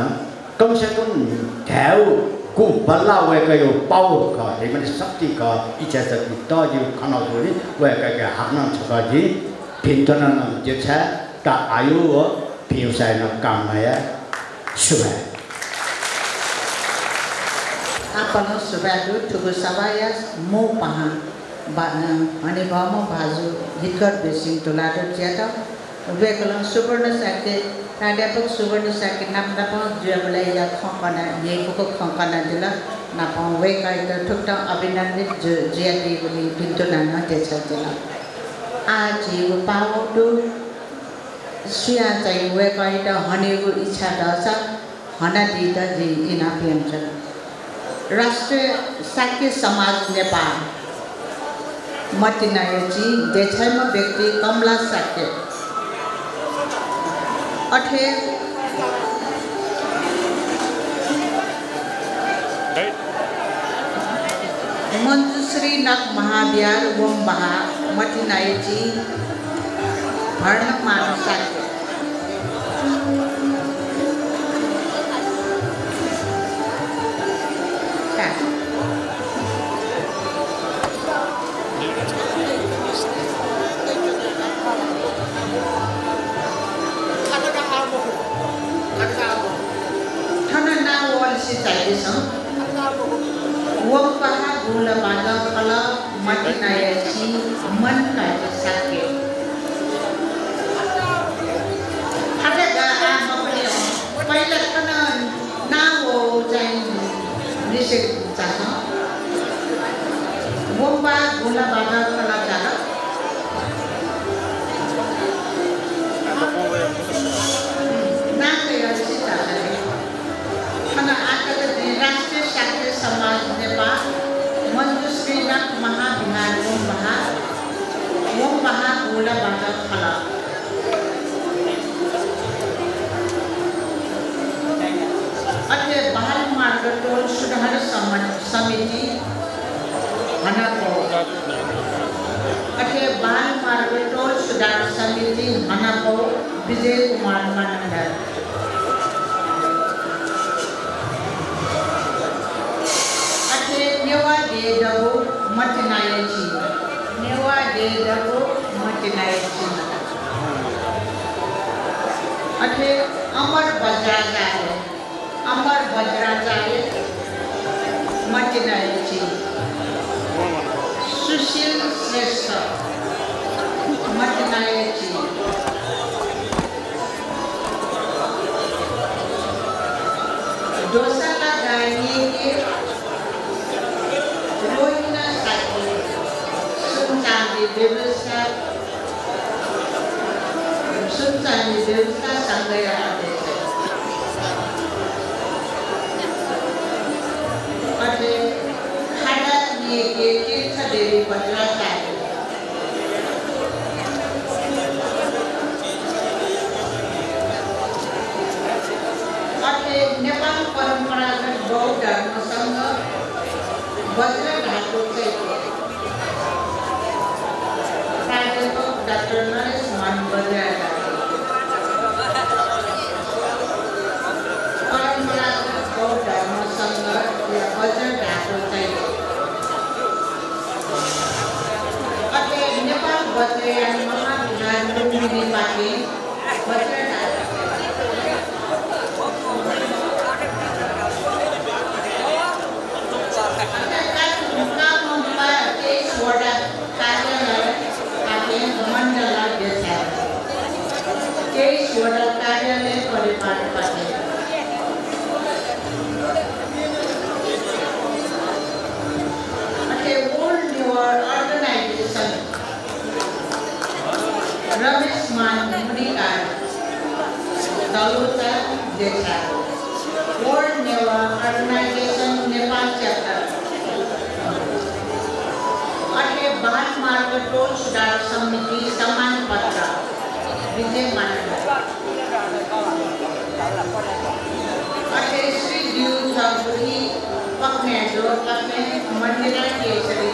कम से कम ढाउ को बल्ला वे कयो पावर ख हे माने शक्ति ख इच्छा शक्ति त जो खना जोली वे कई के हातन छका जी भिन्तन जेछा ता आयु व पिउसाइन कामया सुबह आपन सुबह ठुगु सवाया मो पहा अनि भम भाजु हिटकर बेसिङ तोलाटो ज्यादा वेकलन सुवर्ण साके प्राध्यापक सुवर्ण साके नाम जुबले या खकना येको खकना दिल नाप वेकाइ त ठुक्टा अभिनन्दित ज्यादी पनि भिन्तन जेछा दिल आज यो पावटो सुया चाहिँ वे कहि त हनेको इच्छा दछ हना दिदा जी इना पिन्छ राष्ट्रिय साक्य समाज नेपाल मतिनायजी देछैमा व्यक्ति कमला साक्य अठे मञ्जुश्री नक महाविहार वम्बहा मतिनायजी भर्ण मानसाक्य चाहिएछौँ वम्पाहा गुलबाट फल मटिनायची मन काटे साके हटेगा आमा पनि पहिला कन नाओ चाहिँ निषेध चाहन्छ वम्पा गुलबाट फल चाह नाकै अर्सी चाहन्छ खाना आकर राष्ट्रिय शाक्य समाज नेपाल मञ्जुश्रीनाथ महाविहार वम्पाहा गुलबाट फल अथे बाल मार्ग टोल सुधार समिति हनाको अथे बाल मार्ग टोल सुधार समिति हनाको विजय कुमार मानंदर अथे नेवा दे दबो मटिनायची अथे अमर वज्राचार्य मटिनायची सुशील श्रेष्ठ मटिनायची डोसाला गाइए के रोहिना साथी सुनचांदी व्यवस्था संघ आते अथे खाड़ा ने के तीर्थ देवी भद्राचार्य अथे नेपाल परम्परागत बौद्ध धर्म संघ वज्रघाटको प्राध्यापक डाक्टर नरेश मान बजाएका परम्परागत बौद्ध धर्म संघ वज्रघाटको अथे नेपाल वज्रयान महाविहार लुम्बिनी पार्टी वज्रघाट कार्यालय परिवार World Newer Organization रमेश मान मुनिकार दलुता देखा World Newer Organization Nepal chapter बाल मार्ग टोल सुधार समिति सम्मान पत्र विजय मानंदर श्री दिउ चौधरी पक्ने मंदिरा केसरी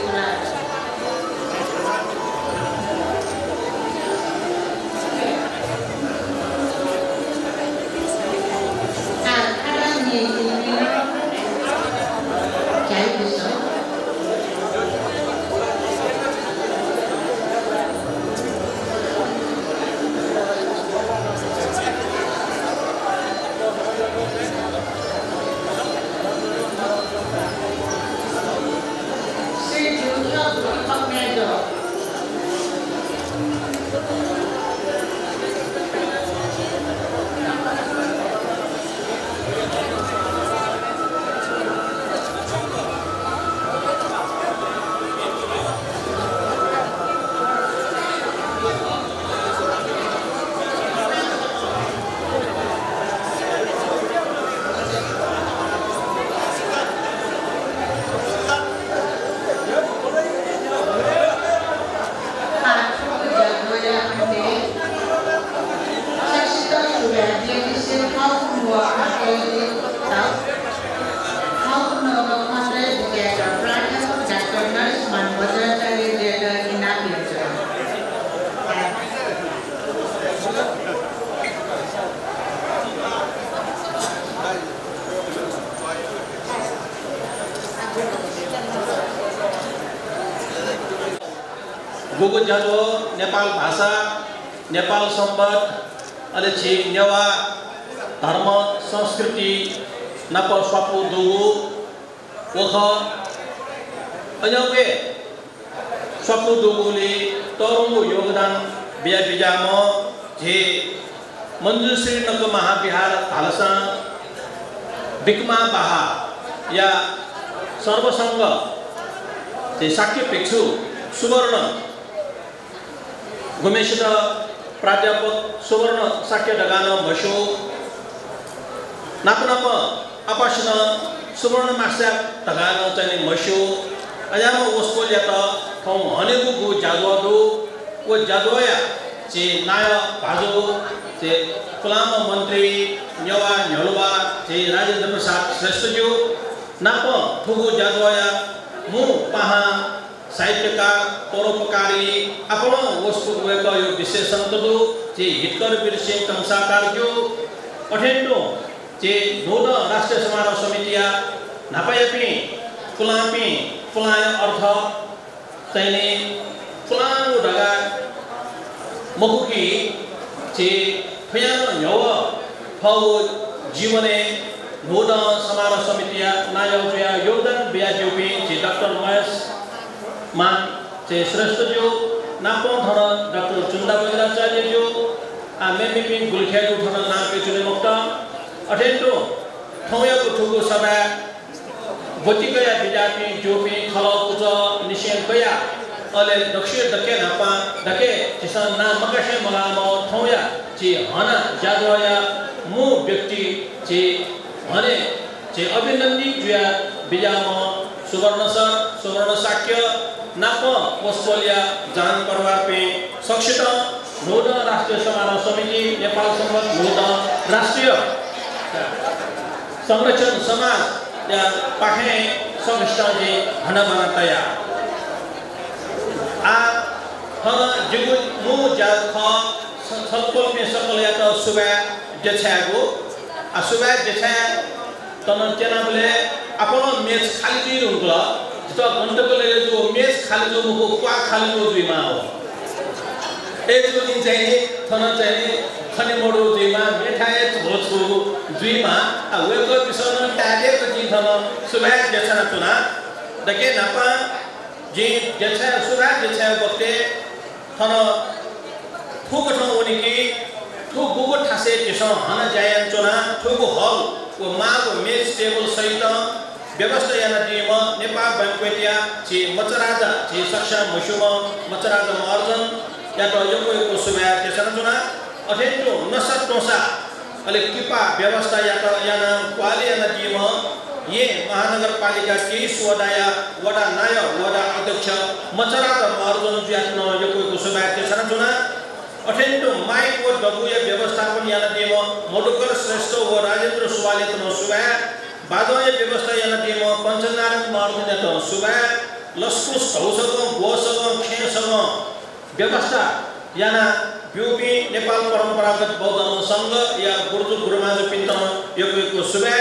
गोगो जाजो नेपाल भाषा नेपाल सम्बन्ध अनि नेवा धर्म संस्कृति napa swapu dugu wakha anyawe swapu dugu li toru yoगदान बिया बिजामो जे मंजूश्री नगर महाविहार थालसा बिकमा बाहा या सर्वसंग जे साक्य पेक्षु सुवर्ण गुमेशित प्राध्यापक सुवर्ण साक्य डगान मशो नापनाप अपाशन सुवर्ण मास्या डगान चाहिँ मशो अयाम ओस्कोलिया त थौ हनेगु गु जादुदु वो जादुया जे नाय भाजो जे फलाम मंत्री न्यवा न्यलवा जे राजेंद्र प्रसाद श्रेष्ठ जो नाप थुगु जादुया मु पाहा साहित्यकार परोपकारी आपण वस्तु वेक यो विशेषण तदु जे हितकर बिरसिंह कंसाकार जो अठेन्टो जे नोद राष्ट्रिय समारोह समितिया नापायपि फुलापि फुलाय अर्थ तैने फुलाङो ढगा मकुकी जे फयानो न्यव फौ जीवने नोद समारोह समितिया नायौया योगदान बियाजोपि जे डाक्टर महेश मान जे श्रेष्ठ जो नापो धर डाक्टर चुन्दा बलिराचार्य जो मेमिपि गुलखेजु धर नापे चुने मुक्त अठेन्टो ठौया कुठुको सभा बचिकया बिजापि जोपि खल पुज निशेन कया अले दक्षिण दके नापा दके जिसन ना मकशे मलाम ठौया जे हना जादुया मु व्यक्ति जे हने जे अभिनन्दी जुया बिजाम सुवर्ण सर सुवर्ण साक्य नाप ओस्ट्रेलिया जान परवार पे सक्षित नोद राष्ट्रिय समारोह समिति नेपाल संबंध नोद राष्ट्रिय संरक्षण समाज या पाखे संस्था जे हनबना तया आ हन जिगु मु जा ख सल्पल में सकल या त सुबा जछागो आ सुबा जछा तन चेना बोले अपन मेज खाली जी रुंगला तो गंडगोल जो मेज खाली जो मुको क्वा खाली जो दुईमा हो ए जो दिन चाहिँ थन चाहिँ खने मोडो दुईमा मेठाए छोछु दुईमा आ वेको पिसन टाले को दिन थन सुबह जछना तुना दके नापा जी जछा सुबह जछा बक्ते थन फुकठो उनिकी थु गुगु ठासे किसन हन जायन चोना थुगु हल को मागो मेज टेबल सहित व्यवस्था याना टीम नेपाल बैंक्वेटिया छि मचराजा छि सक्षा मशुम मचराजा अर्जन या तो यो को सुबह त्यसन जुना अथेन्टो नसा टोसा अले किपा व्यवस्था या तो याना क्वाली याना टीम ये महानगरपालिका के स्वदाया वडा नाय वडा अध्यक्ष मचराजा अर्जन ज्यान यो को सुबह त्यसन जुना अथेन्टो माइक व दगुया व्यवस्थापन याना टीम मधुकर श्रेष्ठ व राजेन्द्र सुवाले तनो सुबह बादोय व्यवस्था याना टीम पंचनारायण मार्ग त सुबह लस्कुस हौसग गोसग खेसग व्यवस्था याना ब्यूपी नेपाल परम्परागत बौद्ध संघ या गुरुजु गुरुमाज पिन्तन यो सुबह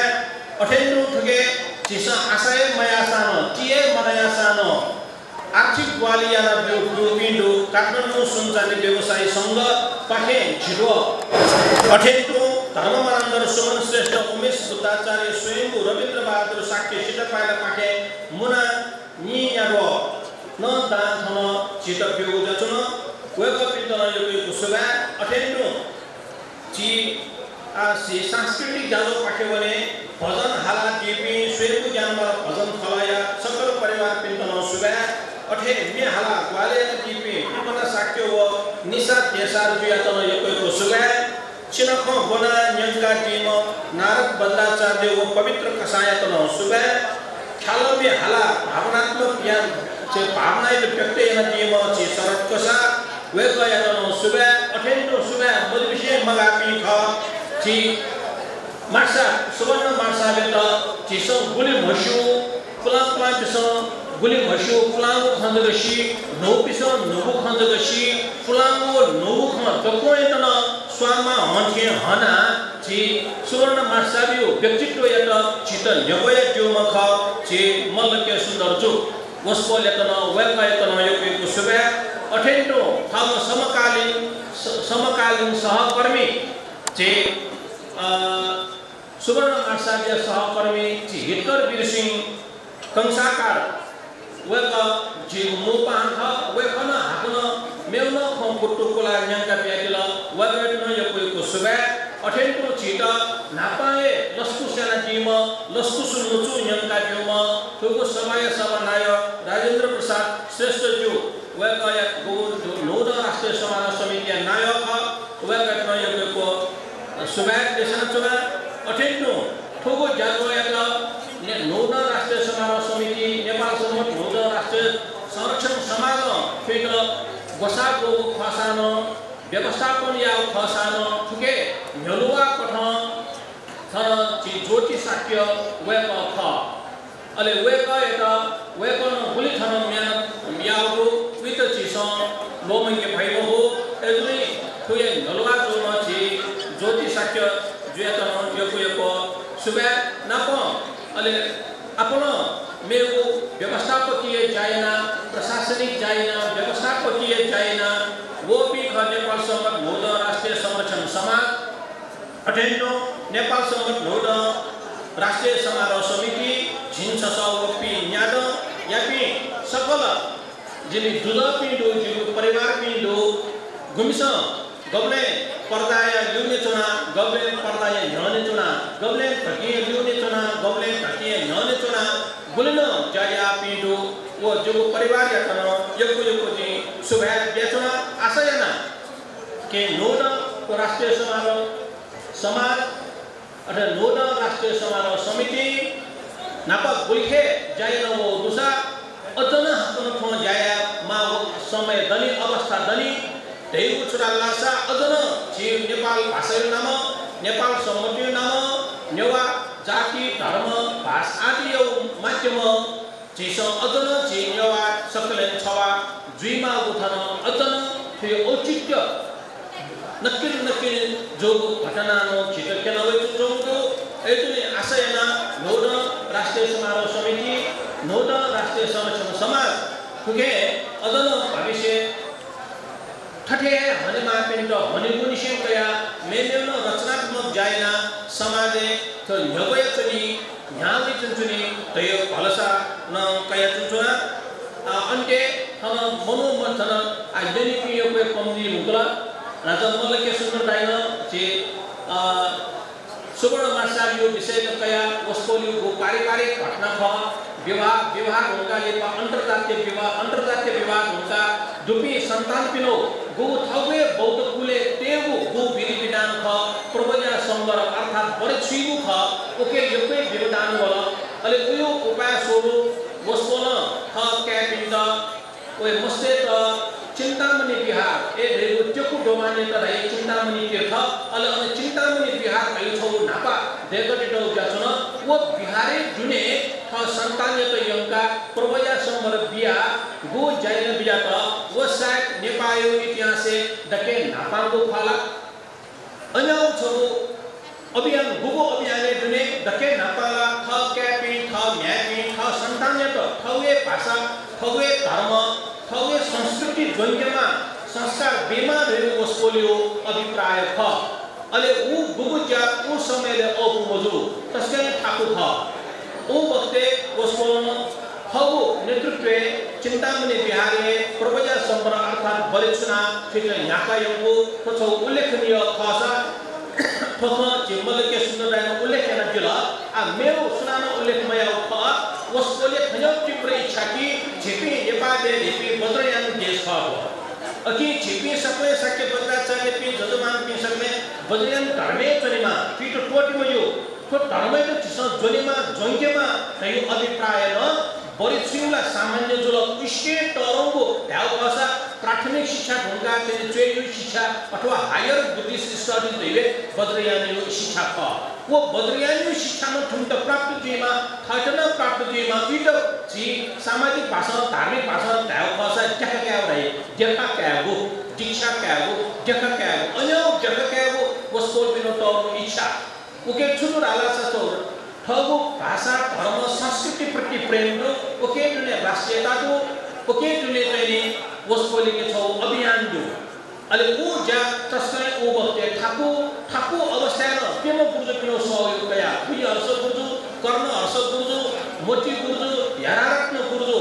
अठेन्टो ठगे चिसा आशय मयासान टिए मदयासान आर्थिक वाली याना ब्यूपिन्दु काठमाडौँ सञ्चालित व्यवसायी संघ पाखे झिरो अठेन्टो धर्ममानन्दर सुमन श्रेष्ठ उमेश बुद्धाचार्य स्वयंभू रविन्द्र बहादुर साक्य सिटपाइला पाखे मुना नि यारो न दान थन चित पिउ जचुन वेक पिन्तन यो सुबह अठेन्टो ची आ सी सांस्कृतिक जानो पाखे भने भजन हाला टिपी स्वयंभू ज्ञानमा भजन खलाया सकल परिवार पिन्तन सुबह अठे मे हाला ग्वाले टिपी पिपना साक्य व निशा देसार जुयातन यो सुबह चिनख बना न्यंगा टीम नारद बल्लाचार्य व पवित्र कसायतन सुबह ख्याल में हाला भावनात्मक ज्ञान से भावना व्यक्त याना टीम ची शरद कसा वेक यातन सुबह अठेन्टो सुबह मधुविषय मगापी ख ची मार्सा सुवर्ण मार्सा बेत ची सं गुली मशु फुला फुला पिसं गुली मशु फुलांगो खंजगशी नो पिसं नोबु खंजगशी फुलांगो नोबु ख तकोयतन स्वामा हन्थे हना छि सुवर्ण मार्साबियो व्यक्तित्व यत चित यगय ट्युमख छि मल्लके सुन्दर जु वस्पोल यतन वेक यतन यो सुबह अठेन्टो थाम समकालीन सहकर्मी छि सुवर्ण आचार्य सहकर्मी हिटकर वीरसिंह कंसाकार वेक जी मुपान था वेकना हाकना मेवना खं कुटुकोला न्यांका प्याकिला वेगटन यको सुबे अठेन्टो छिटा नापाए लस्कु सेना टीम लस्कु सुनुचु न्यांका टीम थोको समय सभानाय राजेन्द्र प्रसाद श्रेष्ठ ज्यू वेक एक गो नोडा राष्ट्रिय समारोह समिति नायक वेगटन यको सुबे देशना चुना अठेन्टो थोको जागो एक नोडा राष्ट्रिय समारोह समिति नेपाल सम्मत नोडा राष्ट्रिय संरक्षण समागम फेक बसाको खसानो व्यवस्थापन या खसानो ठुके न्यलुवा कठ थन चि ज्योति साक्य वेक ख अले वेक एटा वेकन गुली थन म्यान याउको वित चिस लोमंगे भाइबो हो एजुनी ठुये न्यलुवा जोन छि ज्योति साक्य जुयतन यको सुबे नाप अले अपन मेरो व्यवस्थापकीय जायना प्रशासनिक जायना व्यवस्थापकीय जायना वो भी नेपाल सम्मत नोड राष्ट्रिय संरक्षण समाज अटेन्डो नेपाल सम्मत नोड राष्ट्रिय समारोह समिति झिन्छ सौपी न्याद यापी सकल जिनी दुला पिंडो जिनी परिवार पिंडो गुमिस गबले पर्दाय ल्युने चुना गबले पर्दाय न्याने चुना गबले प्रकिय ल्युने चुना गबले प्रकिय न्याने चुना गुलिनो जाया पिंडो वो जो परिवार या कनो यको जी सुबह बेचना आशयना के नोड राष्ट्रिय समारोह समाज अथवा नोड राष्ट्रिय समारोह समिति नापा गुलिखे जायना वो दुसा अतना हतन थो जाया मा समय दनी अवस्था दनी देउ छुरा लासा अदन जी नेपाल भाषा नाम नेपाल सम्मति नाम नेवा जाति धर्म भाषा आदि यो माध्यम जिस अदन जी नेवा सकलेन छवा जुइमा उठन अदन थियो औचित्य नक्किल जो घटना नो छिटो केनवे जोंको एतुले आशयना नोड राष्ट्रिय समारोह समिति नोड राष्ट्रिय संरक्षण समाज ठुके अदन भविष्य ठठे हनेमा पिंड हनेगुनी कया मेमेन रचनात्मक जायना समाजे तो न्यगय चुनी न्यावि चुनी तयो भलसा न कया चुना अन्ते थन मनोमन्थन आइडेनी पियोको कमजी मुगला राजा मलके सुन्दर दाइन जे सुवर्ण मासालियो विषय कया वस्तुलियो गो पारिवारिक घटना ख विवाह होगा ये अंतर्जातीय विवाह होगा दुपी संतान पिनो गो थवे बौद्ध कुले तेगु गो विधि विधान ख प्रबोजा संगर अर्थात बडे छुइगु ख ओके यकै विधान होला अले उयो उपाय सोरु वस्तुन ख क्यापिन्द ओए मस्ते त चिन्तामणि विहार ए रेगु चकु डोमाने त रहे चिन्तामणि तीर्थ अले अने चिन्तामणि विहार भइ छौ नापा देगटे डौ जाछन वो बिहारे जुने थ संतान्य त यंका प्रबोजा संगर बिया गो जाइन बिया त वो सायद नेपाली इतिहासে दके नापाको फला अन्यौ छौ अभियान गुगो अभियानले जुने दके नापाला थ क्यापि थ म्यापि थ संतान्य त थवे भाषा थवे धर्म थवे संस्कृति द्वन्द्वमा संस्कार बेमारहरु वस्तुलियो अभिप्राय ख अले उ गुगुज्या उ समयले औपुमजु तस्कै ठाकु ख ओ वक्ते वस्तुन खगो नेतृत्व चिन्तामणि बिहारी प्रबोजा सम्बर अर्थात बलिचुना फिर याकायको तथो उल्लेखनीय खसा तथो जिम्मलके सुन्दरदायको उल्लेखन दिला आ मेरो सुनानो उल्लेखमय ख वस्तुले खन्यौ तीव्र इच्छा कि झेपी नेपालले झेपी बद्रयान देश ख अकि झेपी सबै सके बद्राचार्य पि जदमान पि सक्ने बद्रयान धर्मे चनिमा फिट टोटिमो यो तो धर्मै त चिस जोनिमा जोंकेमा तयो अभिप्राय न बढी छिउला सामान्य जुल स्टेट तरंगो ध्याउ भाषा प्राथमिक शिक्षा ढुंगा तेने चेयु शिक्षा अथवा हायर बुद्धिस्ट स्टडीज दैले बद्रयानी शिक्षा ख वो बद्रयानी शिक्षा में ठुंट प्राप्त जीमा थाटना प्राप्त जीमा इट जी सामाजिक भाषा धार्मिक भाषा ध्याउ भाषा क्या क्या रहे जका क्या वो दीक्षा क्या वो जका क्या वो अन्य जका क्या वो वस्तु बिनो तो इच्छा ओके छुनु राला सतो ठगु भाषा धर्म संस्कृति प्रति प्रेम दो ओके जुने राष्ट्रियता दो ओके जुने चाहिँ वस्तुले के छौ अभियान दो अले उ जा तस्कै उ बक्ते ठाकु अवस्था न पेमो गुर्जो पिनो सहयोग कया खुई हर्ष गुर्जो कर्ण हर्ष गुर्जो मोती गुर्जो यारारत्न गुर्जो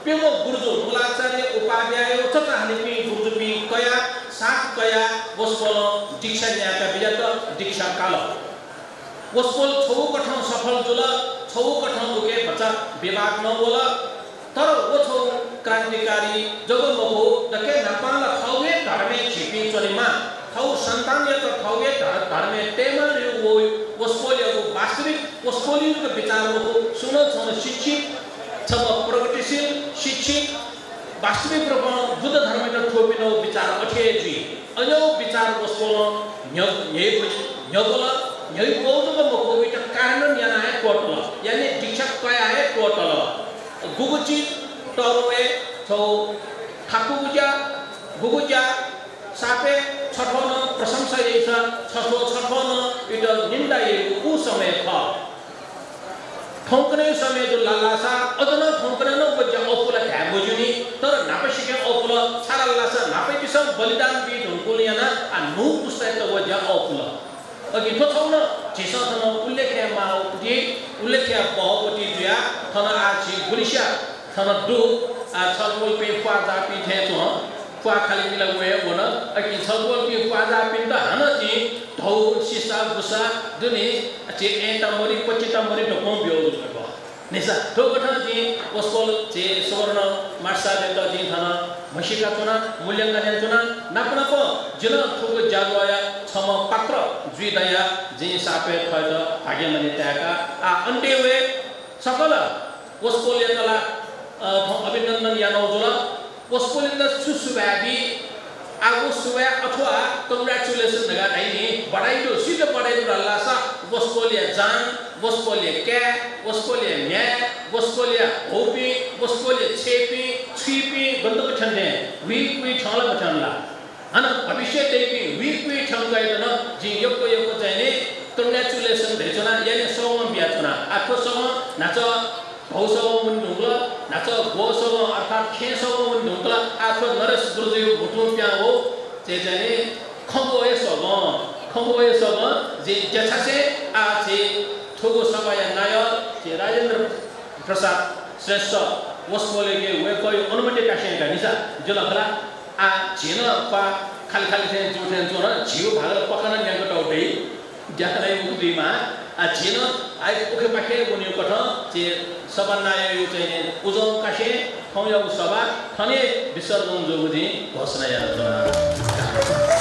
पेमो गुर्जो मूलाचार्य उपाध्याय तथा हानिपी गुर्जो पि कया सात कया वस्पल दीक्षा न्याका बिजत दीक्षा काल वस्पल छौ कठौं सफल जुल छौ कठौं दुके बच्चा विभाग न बोल तर वो छौ क्रान्तिकारी जगमगो दके नपाल खाउए धर्मे छिपी चलिमा खाउ सन्तान या त खाउए धर्मे टेमा यो वस्पोलियको वास्तविक वस्पोलियको विचारको सुन छन शिक्षित छम प्रगतिशील शिक्षित वास्तविक रूपमा बुद्ध धर्मको ठोपिनो विचार अठेजी अन्य विचार वस्पोलो न्यगोला यही कोदको मकोविट कारण याना है टोटल यानी दीक्षा कया है टोटल गुगुची टरोए छौ गुगुजा सापे छठोन प्रशंसा यही छठोन इट निंदा यही उ समय था ठोंकने समय जो लालासा अदना ठोंकने न बच्चा ओपुला क्या बुझुनी तर नापशिके ओपुला सारा लासा नापे किसम बलिदान भी ढुंकुलियाना आ नु पुस्तक तो वजा ओपुला अघि थोथौन जिसथन उल्लेख्य माउदी उल्लेख्य बहुपति जुया थन आछि गुलिसा थन दु आ छलबोल पे फाजा पि थे तो फा खाली मिला वे वन अघि छलबोल पे फाजा पि त हन जि धौ सिसा गुसा दुनी जे एटा मरि पचिता मरि ढोकौ बियो जुको निसा ठोकठन जि वस्कोल जे सुवर्ण मार्सा देता जि थन मशिका चुना मूल्यांकन चुना नापनाको जिन ठोक जागवाया छम पात्र जुइदया जे सापे थय भाग्यमनि त्याका आ अन्डेवे सकल वस्कोल यतला अभिनन्दन यानो जुल वस्कोल त सुसुबाबी आगो सुबा अथवा कंग्रेचुलेसन नगा आइनी बढाइदो सिधो बढाइदो रल्लासा वस्कोलिया जान वस्कोलिया क्या वस्कोलिया न्याय वस्कोलिया होपी वस्कोलिया छेपी छुपी गन्तक छन्ने वी छला बचनला हन भविष्य देपी वी छम गएन जि यको चाहिने कंग्रेचुलेसन भेजना यानी सौम बियाचना आठो सम नाच भौसव मुन ढुङ्ला नाच गोसव अर्थात खेसव मुन ढुङ्ला आठो नरेश गुरुदेव भुटु प्या हो जे चाहिँ खम्बोए सब जे जछासे आ जे ठोगो सभाया नायक जे राजेन्द्र प्रसाद श्रेष्ठ वस्कोले के वे कोई अनुमति काशे का निसा जलखला आ जेन पा खाली से जुठेन जोन जिउ भाग पकन न्याको टौदै ज्यादै उदिमा आ जेन आइ ओखे पाखे गुन्यो कठ जे सभानाय यो चाहिँ उजौ काशे खौया सभा थने विसर्जन जोगुदी घोषणा यातना